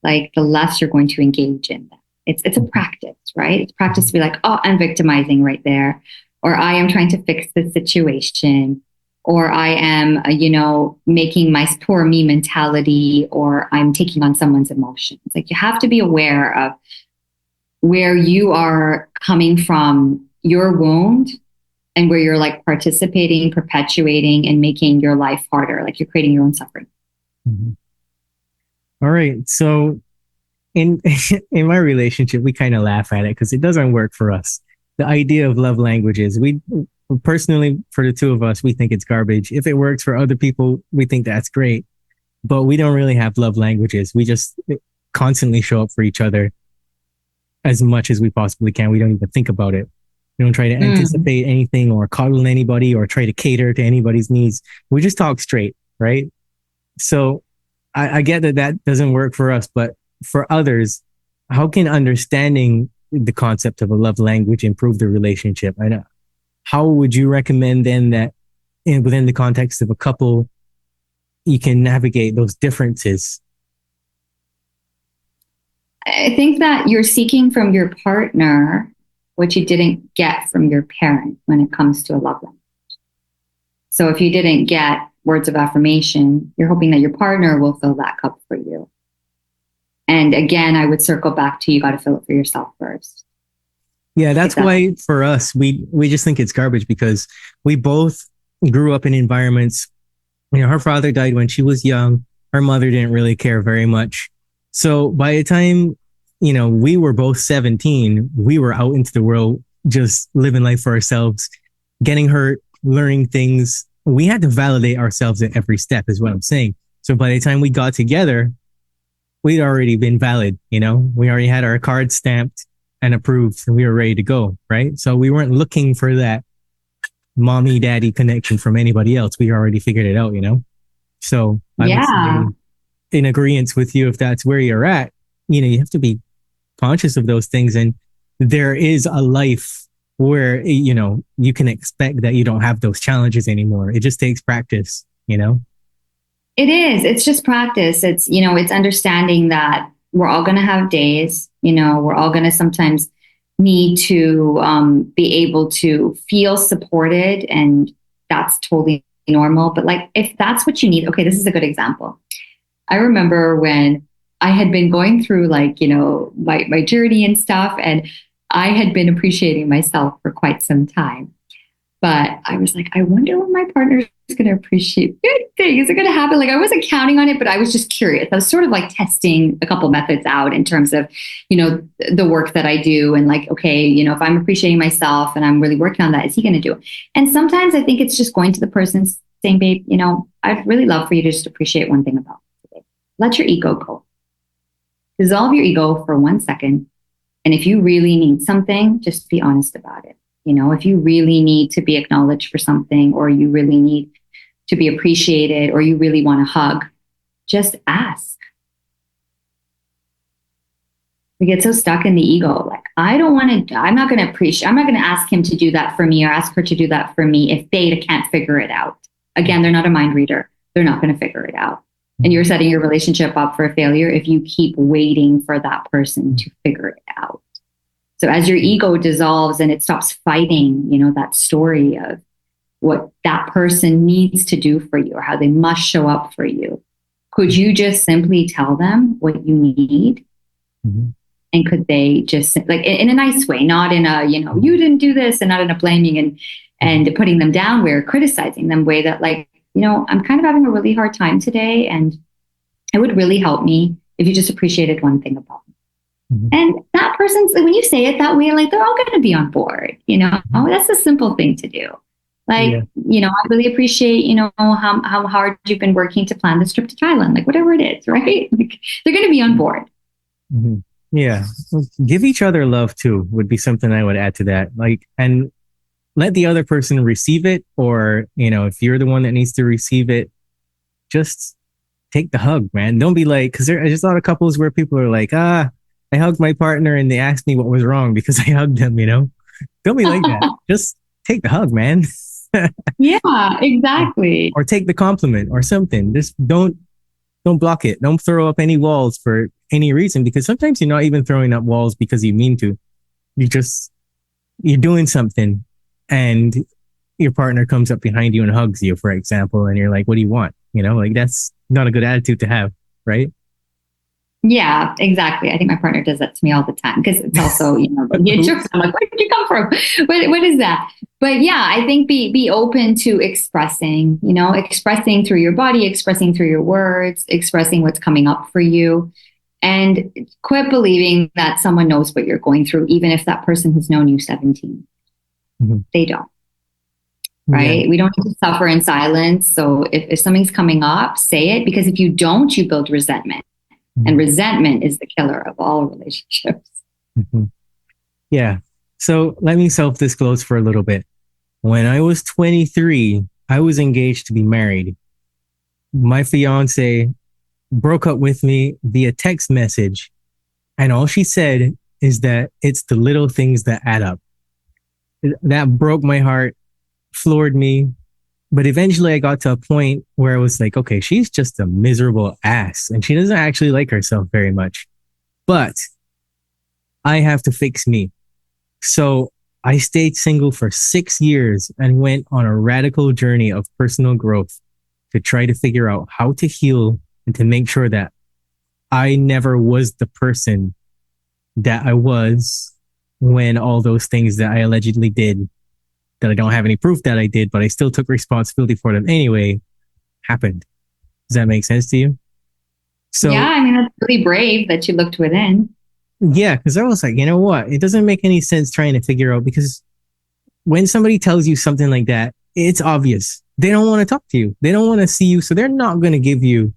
C: the less you're going to engage in them. It's a practice, right? It's practice to be like, oh, I'm victimizing right there, or I am trying to fix the situation, or I am, making my poor me mentality, or I'm taking on someone's emotions. You have to be aware of where you are coming from, your wound, and where you're participating, perpetuating, and making your life harder. You're creating your own suffering.
B: Mm-hmm. All right. So in my relationship, we kind of laugh at it because it doesn't work for us. The idea of love languages, we personally, for the two of us, we think it's garbage. If it works for other people, we think that's great. But we don't really have love languages. We just constantly show up for each other as much as we possibly can. We don't even think about it. We don't try to anticipate anything or coddle anybody or try to cater to anybody's needs. We just talk straight, right? So I get that doesn't work for us, but for others, how can understanding the concept of a love language improve the relationship? And how would you recommend then that within the context of a couple, you can navigate those differences?
C: I think that you're seeking from your partner what you didn't get from your parent when it comes to a love language. So if you didn't get words of affirmation, you're hoping that your partner will fill that cup for you. And again, I would circle back to, you got to feel it for yourself first.
B: Yeah, that's why for us, we just think it's garbage, because we both grew up in environments. Her father died when she was young. Her mother didn't really care very much. So by the time, we were both 17, we were out into the world, just living life for ourselves, getting hurt, learning things. We had to validate ourselves at every step, is what I'm saying. So by the time we got together, we'd already been valid, we already had our cards stamped and approved, and we were ready to go, right? So we weren't looking for that mommy daddy connection from anybody else. We already figured it out, So I would say, in agreement with you, if that's where you're at, you have to be conscious of those things. And there is a life where, you can expect that you don't have those challenges anymore. It just takes practice, It
C: is. It's just practice. It's, it's understanding that we're all going to have days, we're all going to sometimes need to be able to feel supported, and that's totally normal. But like, if that's what you need, okay, this is a good example. I remember when I had been going through my journey and stuff, and I had been appreciating myself for quite some time. But I was like, I wonder when my partner is going to appreciate good thing. Is it going to happen? Like, I wasn't counting on it, but I was just curious. I was sort of like testing a couple methods out in terms of, the work that I do, and like, okay, if I'm appreciating myself and I'm really working on that, is he going to do it? And sometimes I think it's just going to the person saying, babe, I'd really love for you to just appreciate one thing about me today. Let your ego go. Dissolve your ego for 1 second. And if you really need something, just be honest about it. If you really need to be acknowledged for something, or you really need to be appreciated, or you really want a hug, just ask. We get so stuck in the ego. Like, I'm not going to ask him to do that for me, or ask her to do that for me if they can't figure it out. Again, they're not a mind reader. They're not going to figure it out. And you're setting your relationship up for failure if you keep waiting for that person to figure it out. So as your ego dissolves and it stops fighting, that story of what that person needs to do for you or how they must show up for you, could you just simply tell them what you need?
B: Mm-hmm.
C: And could they just, like, in a nice way, not in a, you didn't do this, and not in a blaming and putting them down, where criticizing them way that, like, I'm kind of having a really hard time today, and it would really help me if you just appreciated one thing about me. Mm-hmm. And that person's, like, when you say it that way, like, they're all going to be on board, that's a simple thing to do. Like, I really appreciate, how hard you've been working to plan this trip to Thailand, like, whatever it is, right? Like, they're going to be on board.
B: Mm-hmm. Yeah. Give each other love too, would be something I would add to that. Like, and let the other person receive it, or, if you're the one that needs to receive it, just take the hug, man. Don't be like, because there's a lot of couples where people are like, I hugged my partner and they asked me what was wrong because I hugged them, Don't be like that. Just take the hug, man.
C: Yeah, exactly.
B: Or take the compliment or something. Just don't block it. Don't throw up any walls for any reason, because sometimes you're not even throwing up walls because you mean to. You're doing something and your partner comes up behind you and hugs you, for example, and you're like, what do you want? Like, that's not a good attitude to have, right?
C: Yeah, exactly. I think my partner does that to me all the time, because it's also, I'm like, where did you come from? What is that? But yeah, I think be open to expressing, expressing through your body, expressing through your words, expressing what's coming up for you, and quit believing that someone knows what you're going through, even if that person has known you 17. Mm-hmm. They don't. Right? Yeah. We don't need to suffer in silence. So if something's coming up, say it, because if you don't, you build resentment. Mm-hmm. And resentment is the killer of all relationships.
B: Mm-hmm. Yeah. So let me self-disclose for a little bit. When I was 23, I was engaged to be married. My fiance broke up with me via text message. And all she said is that it's the little things that add up. That broke my heart, floored me. But eventually I got to a point where I was like, okay, she's just a miserable ass and she doesn't actually like herself very much. But I have to fix me. So I stayed single for 6 years and went on a radical journey of personal growth to try to figure out how to heal and to make sure that I never was the person that I was when all those things that I allegedly did, that I don't have any proof that I did, but I still took responsibility for them anyway, happened. Does that make sense to you?
C: Yeah,
B: So,
C: I mean, that's really brave that you looked within.
B: yeah, because I was like, you know what? It doesn't make any sense trying to figure out, because when somebody tells you something like that, it's obvious. They don't want to talk to you. They don't want to see you. So they're not going to give you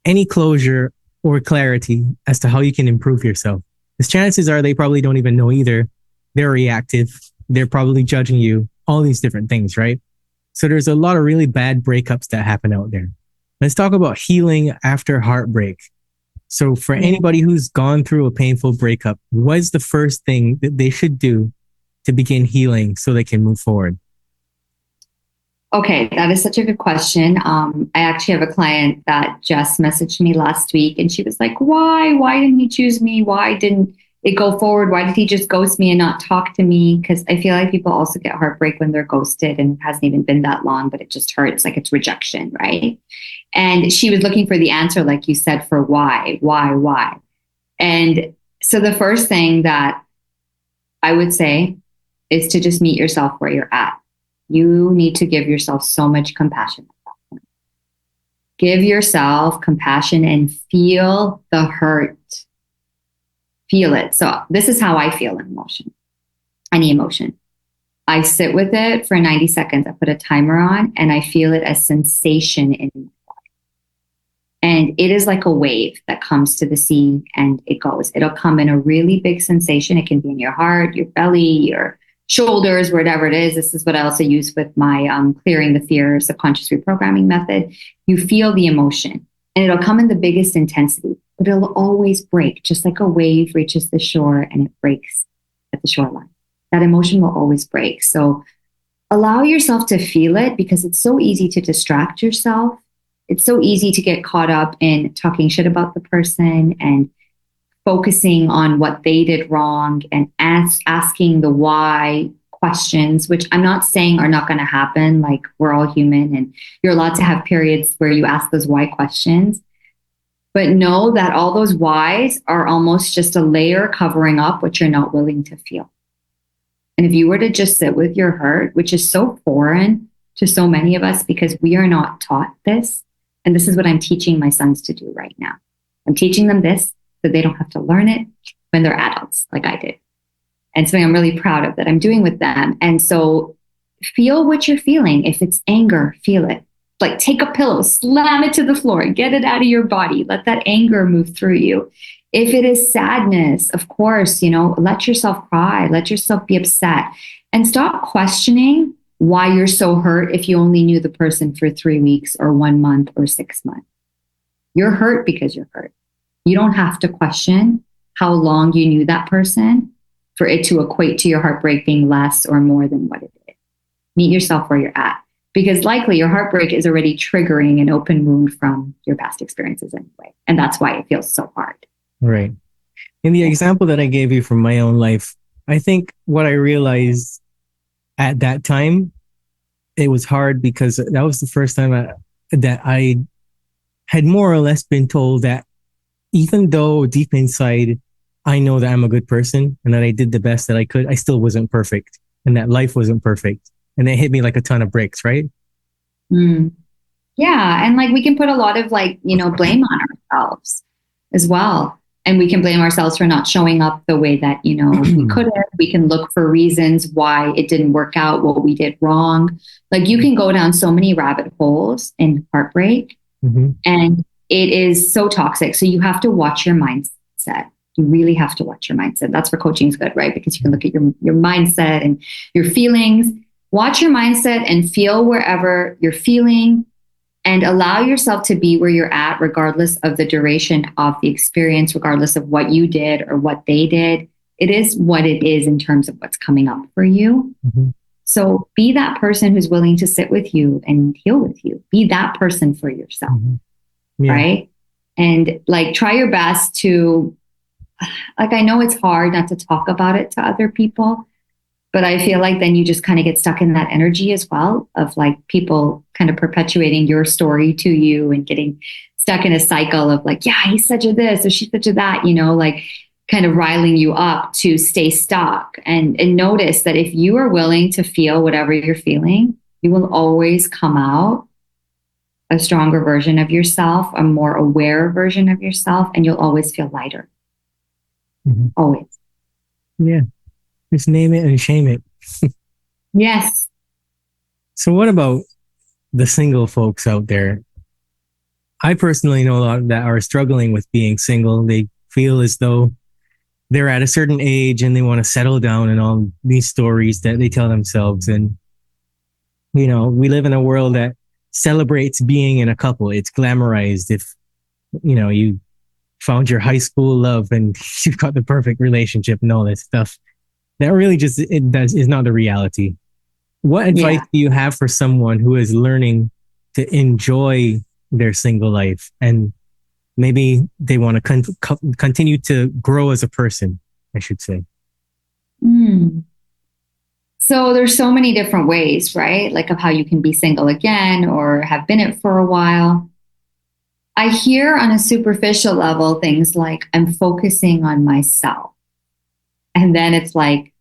B: any closure or clarity as to how you can improve yourself. Because chances are they probably don't even know either. They're reactive. They're probably judging you, all these different things, right? So there's a lot of really bad breakups that happen out there. Let's talk about healing after heartbreak. So for
C: Yeah.
B: anybody who's gone through a painful breakup, what's the first thing that they should do to begin healing so they can move forward?
C: Okay, that is such a good question. I actually have a client that just messaged me last week and she was like, why? Why didn't he choose me? Why didn't it go forward? Why did he just ghost me and not talk to me? Because I feel like people also get heartbreak when they're ghosted and it hasn't even been that long, but it just hurts, like it's rejection, right? And she was looking for the answer, like you said, for why? And so the first thing that I would say is to just meet yourself where you're at. You need to give yourself so much compassion. Give yourself compassion and feel the hurt. Feel it. So this is how I feel any emotion. I sit with it for 90 seconds. I put a timer on and I feel it as sensation in my body. And it is like a wave that comes to the sea and it goes. It'll come in a really big sensation. It can be in your heart, your belly, your shoulders, whatever it is. This is what I also use with my clearing the fear subconscious reprogramming method. You feel the emotion and it'll come in the biggest intensity, but it'll always break, just like a wave reaches the shore and it breaks at the shoreline. That emotion will always break. So allow yourself to feel it, because it's so easy to distract yourself. It's so easy to get caught up in talking shit about the person and focusing on what they did wrong and asking the why questions, which I'm not saying are not going to happen. Like, we're all human and you're allowed to have periods where you ask those why questions. But know that all those whys are almost just a layer covering up what you're not willing to feel. And if you were to just sit with your hurt, which is so foreign to so many of us because we are not taught this, and this is what I'm teaching my sons to do right now. I'm teaching them this so they don't have to learn it when they're adults like I did. And something I'm really proud of that I'm doing with them. And so feel what you're feeling. If it's anger, feel it. Like, take a pillow, slam it to the floor, get it out of your body. Let that anger move through you. If it is sadness, of course, let yourself cry, let yourself be upset, and stop questioning why you're so hurt if you only knew the person for 3 weeks or 1 month or 6 months. You're hurt because you're hurt. You don't have to question how long you knew that person for it to equate to your heartbreak being less or more than what it is. Meet yourself where you're at, because likely your heartbreak is already triggering an open wound from your past experiences anyway. And that's why it feels so hard.
B: Right. In the example that I gave you from my own life, I think what I realized at that time, it was hard because that was the first time that I had more or less been told that even though deep inside I know that I'm a good person and that I did the best that I could, I still wasn't perfect and that life wasn't perfect. And it hit me like a ton of bricks, right?
C: Mm. Yeah. And like, we can put a lot of blame on ourselves as well. And we can blame ourselves for not showing up the way that, we could have. We can look for reasons why it didn't work out, what we did wrong. Like, you can go down so many rabbit holes in heartbreak, and it is so toxic. So you have to watch your mindset. You really have to watch your mindset. That's where coaching is good, right? Because you can look at your mindset and your feelings. Watch your mindset and feel wherever you're feeling, and allow yourself to be where you're at, regardless of the duration of the experience, regardless of what you did or what they did. It is what it is in terms of what's coming up for you. So be that person who's willing to sit with you and heal with you. Be that person for yourself, right? And try your best to, I know it's hard not to talk about it to other people, but I feel like then you just kind of get stuck in that energy as well of people kind of perpetuating your story to you and getting stuck in a cycle of like, yeah, he's such a this or she's such a that, like kind of riling you up to stay stuck. And notice that if you are willing to feel whatever you're feeling, you will always come out a stronger version of yourself, a more aware version of yourself, and you'll always feel lighter.
B: Mhm.
C: Always.
B: Yeah. Just name it and shame it.
C: Yes.
B: So what about the single folks out there? I personally know a lot that are struggling with being single. They feel as though they're at a certain age and they want to settle down, and all these stories that they tell themselves. And, we live in a world that celebrates being in a couple. It's glamorized. If, you found your high school love and you've got the perfect relationship and all this stuff, that really just is not the reality. What advice do you have for someone who is learning to enjoy their single life, and maybe they want to continue to grow as a person, I should say?
C: So there's so many different ways, right? Like of how you can be single again or have been it for a while. I hear on a superficial level things like, I'm focusing on myself. And then it's like,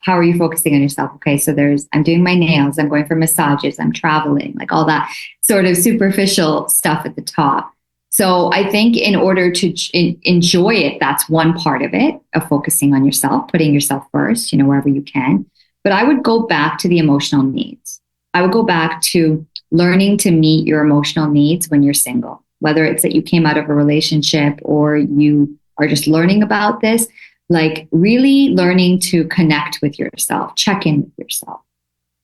C: how are you focusing on yourself? Okay, so I'm doing my nails, I'm going for massages, I'm traveling, like all that sort of superficial stuff at the top. So I think in order to enjoy it, that's one part of it, of focusing on yourself, putting yourself first, wherever you can. But I would go back to the emotional needs. I would go back to learning to meet your emotional needs when you're single, whether it's that you came out of a relationship or you are just learning about this, like really learning to connect with yourself, check in with yourself,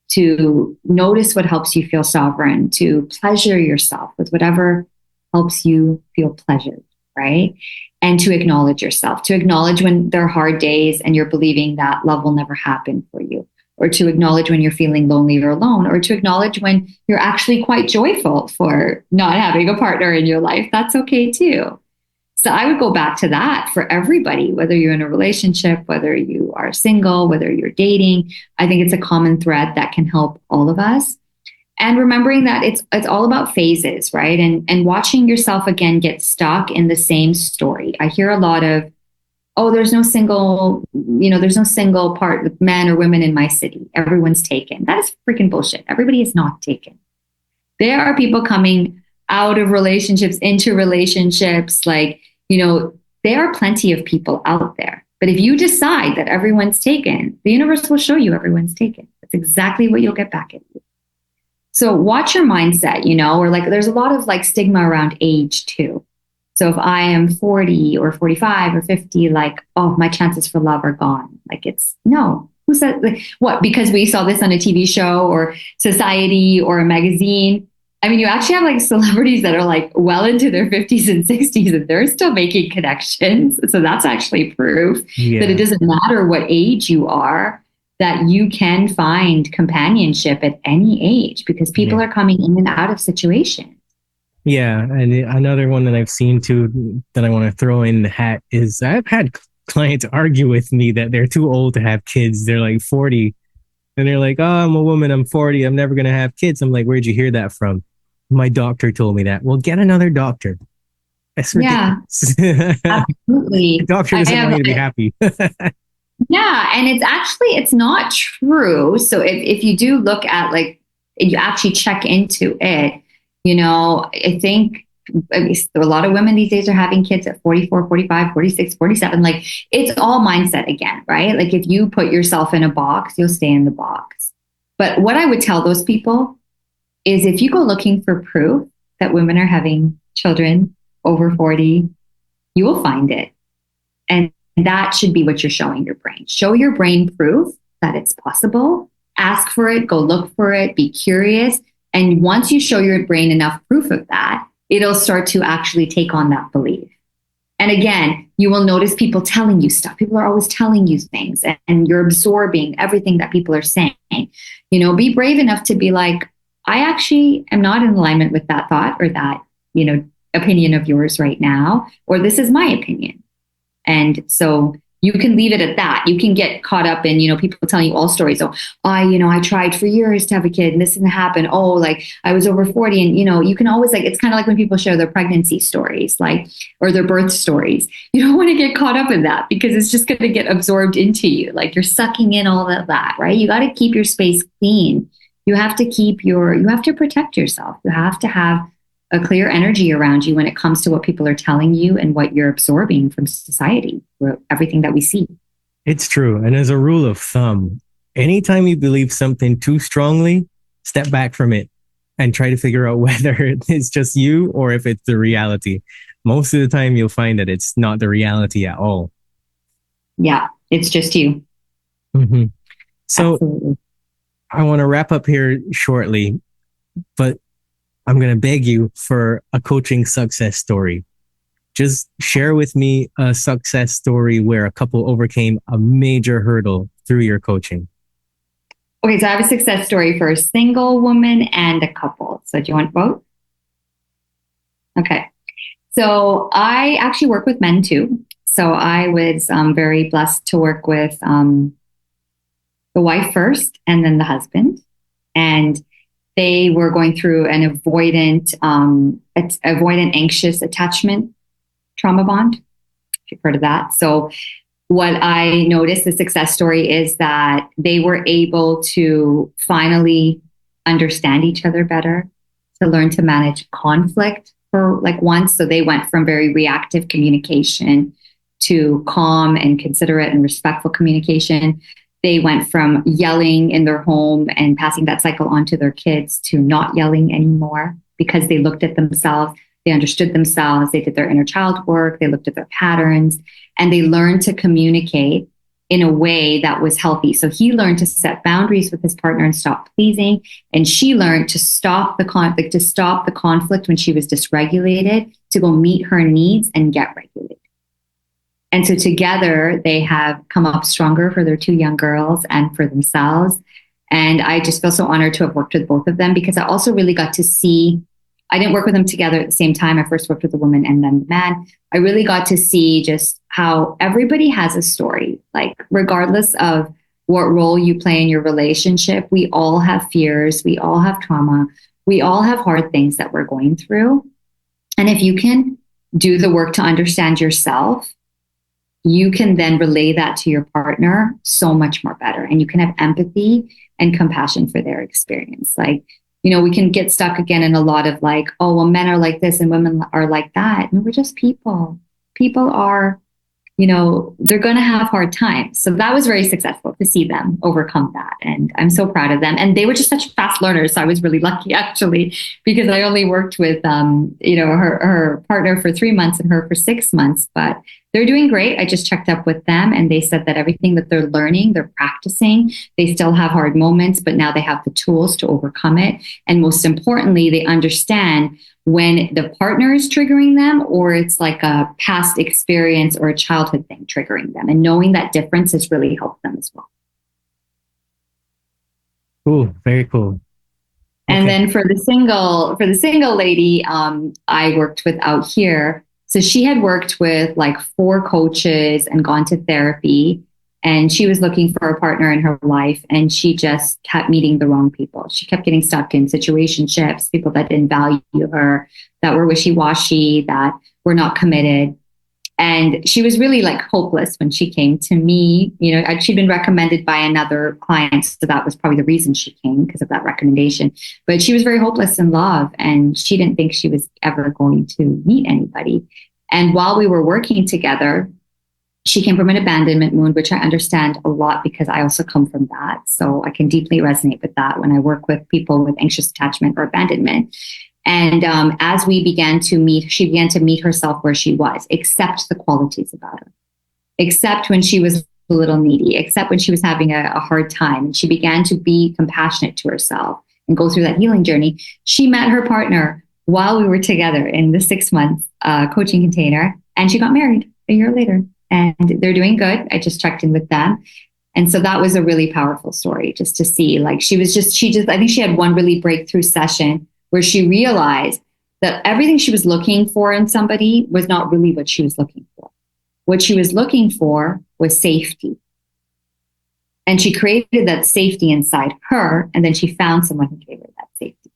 C: to notice what helps you feel sovereign, to pleasure yourself with whatever helps you feel pleasured, right? And to acknowledge yourself, to acknowledge when there are hard days and you're believing that love will never happen for you, or to acknowledge when you're feeling lonely or alone, or to acknowledge when you're actually quite joyful for not having a partner in your life. That's okay too. So I would go back to that for everybody, whether you're in a relationship, whether you are single, whether you're dating. I think it's a common thread that can help all of us. And remembering that it's all about phases, right? And watching yourself again get stuck in the same story. I hear a lot of, oh, there's no single part with men or women in my city. Everyone's taken. That is freaking bullshit. Everybody is not taken. There are people coming out of relationships into relationships. Like, there are plenty of people out there. But if you decide that everyone's taken, the universe will show you everyone's taken. That's exactly what you'll get back at you. So watch your mindset, or like there's a lot of like stigma around age too. So if I am 40 or 45 or 50, like, oh, my chances for love are gone. Like no. Who said, like, what? Because we saw this on a TV show or society or a magazine. I mean, you actually have like celebrities that are like well into their 50s and 60s and they're still making connections. So that's actually proof that it doesn't matter what age you are, that you can find companionship at any age because people are coming in and out of situations.
B: Yeah. And another one that I've seen too, that I want to throw in the hat is I've had clients argue with me that they're too old to have kids. They're like 40 and they're like, oh, I'm a woman, I'm 40, I'm never going to have kids. I'm like, where'd you hear that from? My doctor told me that. Well, get another doctor. That's ridiculous.
C: Yeah, absolutely.
B: The doctor doesn't want you to be happy.
C: Yeah. And it's not true. So if you do look at like, you actually check into it, I think a lot of women these days are having kids at 44, 45, 46, 47. Like it's all mindset again, right? Like if you put yourself in a box, you'll stay in the box. But what I would tell those people is if you go looking for proof that women are having children over 40, you will find it. And that should be what you're showing your brain. Show your brain proof that it's possible. Ask for it, go look for it, be curious. And once you show your brain enough proof of that, it'll start to actually take on that belief. And again, you will notice people telling you stuff. People are always telling you things and you're absorbing everything that people are saying. Be brave enough to be like, I actually am not in alignment with that thought or that, opinion of yours right now, or this is my opinion. And so You can leave it at that. You can get caught up in, people telling you all stories. Oh, I tried for years to have a kid and this didn't happen. Oh, like I was over 40 and, you can always it's kind of like when people share their pregnancy stories, or their birth stories. You don't want to get caught up in that because it's just going to get absorbed into you. Like you're sucking in all of that, right? You got to keep your space clean. You have to protect yourself. You have to have a clear energy around you when it comes to what people are telling you and what you're absorbing from society, everything that we see.
B: It's true. And as a rule of thumb, anytime you believe something too strongly, step back from it and try to figure out whether it's just you or if it's the reality. Most of the time, you'll find that it's not the reality at all.
C: Yeah, it's just you.
B: Mm-hmm. So
C: Absolutely.
B: I want to wrap up here shortly, but I'm going to beg you for a coaching success story. Just share with me a success story where a couple overcame a major hurdle through your coaching.
C: Okay, so I have a success story for a single woman and a couple. So do you want both? Okay. So I actually work with men too. So I was very blessed to work with the wife first and then the husband. And they were going through an avoidant, anxious attachment trauma bond. If you've heard of that. So what I noticed, the success story is that they were able to finally understand each other better, to learn to manage conflict for once. So they went from very reactive communication to calm and considerate and respectful communication. They went from yelling in their home and passing that cycle on to their kids to not yelling anymore because they looked at themselves, they understood themselves, they did their inner child work, they looked at their patterns, and they learned to communicate in a way that was healthy. So he learned to set boundaries with his partner and stop pleasing. And she learned to stop the conflict when she was dysregulated, to go meet her needs and get regulated. And so together they have come up stronger for their two young girls and for themselves. And I just feel so honored to have worked with both of them because I also really got to see, I didn't work with them together at the same time. I first worked with the woman and then the man. I really got to see just how everybody has a story, regardless of what role you play in your relationship, we all have fears, we all have trauma, we all have hard things that we're going through. And if you can do the work to understand yourself, you can then relay that to your partner so much more better. And you can have empathy and compassion for their experience. We can get stuck again in a lot of oh, well, men are like this and women are like that. No, we're just people. People are, they're going to have hard times. So that was very successful to see them overcome that. And I'm so proud of them. And they were just such fast learners. So I was really lucky actually, because I only worked with, her partner for 3 months and her for 6 months, but they're doing great. I just checked up with them and they said that everything that they're learning, they're practicing. They still have hard moments, but now they have the tools to overcome it. And most importantly, they understand when the partner is triggering them or it's like a past experience or a childhood thing triggering them. And knowing that difference has really helped them as well.
B: Cool. Very cool.
C: And then for the single lady, I worked with out here. So she had worked with 4 coaches and gone to therapy, and she was looking for a partner in her life, and she just kept meeting the wrong people. She kept getting stuck in situationships, people that didn't value her, that were wishy-washy, that were not committed. And she was really hopeless when she came to me. She'd been recommended by another client. So that was probably the reason she came, because of that recommendation. But she was very hopeless in love and she didn't think she was ever going to meet anybody. And while we were working together, she came from an abandonment wound, which I understand a lot because I also come from that. So I can deeply resonate with that when I work with people with anxious attachment or abandonment. And as we began to meet, she began to meet herself where she was, accept the qualities about her, except when she was a little needy, except when she was having a hard time. And she began to be compassionate to herself and go through that healing journey. She met her partner while we were together in the 6 months coaching container, and she got married a year later. And they're doing good. I just checked in with them. And so that was a really powerful story just to see, I think she had one really breakthrough session where she realized that everything she was looking for in somebody was not really what she was looking for. What she was looking for was safety. And she created that safety inside her, and then she found someone who gave her that safety.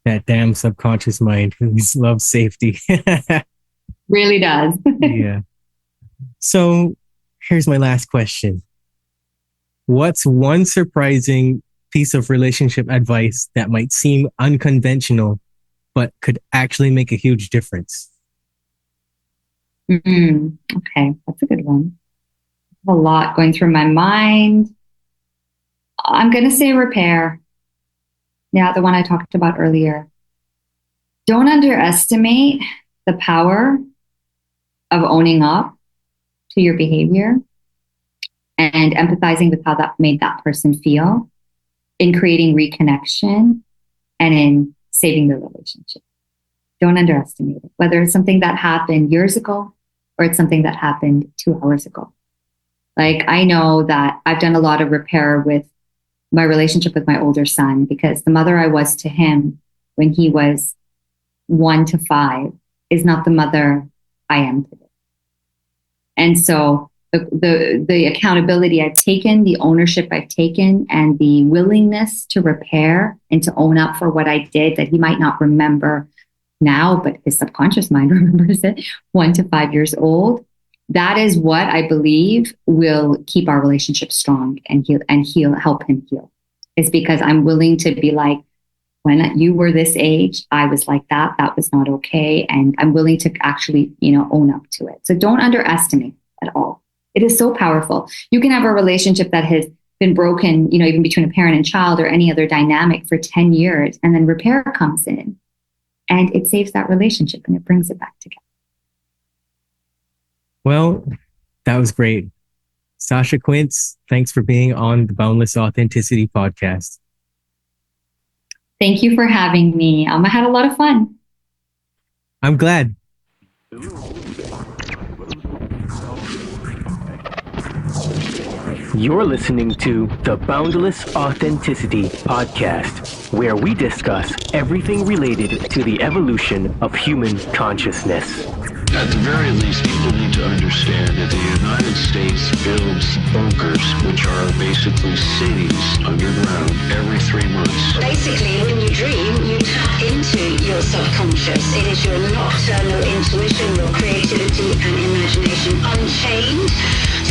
B: That damn subconscious mind who loves safety.
C: Really does.
B: Yeah. So here's my last question. What's one surprising piece of relationship advice that might seem unconventional, but could actually make a huge difference?
C: Okay, that's a good one. A lot going through my mind. I'm going to say repair. Yeah, the one I talked about earlier. Don't underestimate the power of owning up to your behavior and empathizing with how that made that person feel in creating reconnection and in saving the relationship. Don't underestimate it, whether it's something that happened years ago or it's something that happened 2 hours ago. Like, I know that I've done a lot of repair with my relationship with my older son, because the mother I was to him when he was 1 to 5 is not the mother I am today. And so the accountability I've taken, the ownership I've taken, and the willingness to repair and to own up for what I did that he might not remember now, but his subconscious mind remembers it, 1 to 5 years old. That is what I believe will keep our relationship strong and help him heal. Is because I'm willing to be like, when you were this age, I was like that. That was not okay. And I'm willing to actually, own up to it. So don't underestimate at all. It is so powerful. You can have a relationship that has been broken, even between a parent and child or any other dynamic for 10 years. And then repair comes in and it saves that relationship and it brings it back together.
B: Well, that was great. Sasha Quince, thanks for being on the Boundless Authenticity podcast.
C: Thank you for having me. I had a lot of fun.
B: I'm glad.
A: You're listening to the Boundless Authenticity podcast, where we discuss everything related to the evolution of human consciousness.
D: At the very least, people need to understand that the United States builds bunkers, which are basically cities underground, every 3 months.
E: Basically, when you dream, you tap into your subconscious. It is your nocturnal intuition, your creativity and imagination unchained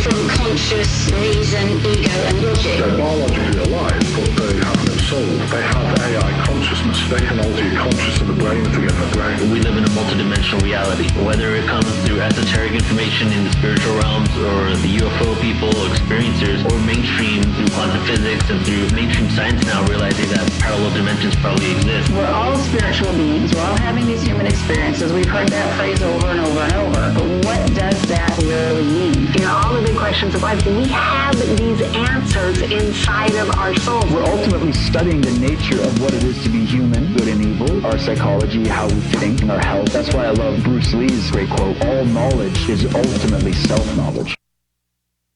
E: from conscious reason, ego and logic.
F: They're biologically alive, but they have no soul. They have AI consciousness. They can alter your conscious of the brain to get in the brain.
G: We live in a multidimensional reality, whether it comes through esoteric information in the spiritual realms or the UFO people, experiencers, or mainstream through quantum physics and through mainstream science now realizing that parallel dimensions probably exist.
H: We're all spiritual beings. We're all having these human experiences. We've heard that phrase over and over and over. But what does that really mean?
I: All the big questions of life, we have these answers inside of our souls.
J: We're ultimately studying the nature of what it is to be human, good and evil, our psychology, how we think, and our health. That's why I love Bruce Lee's great quote, all knowledge is ultimately self-knowledge.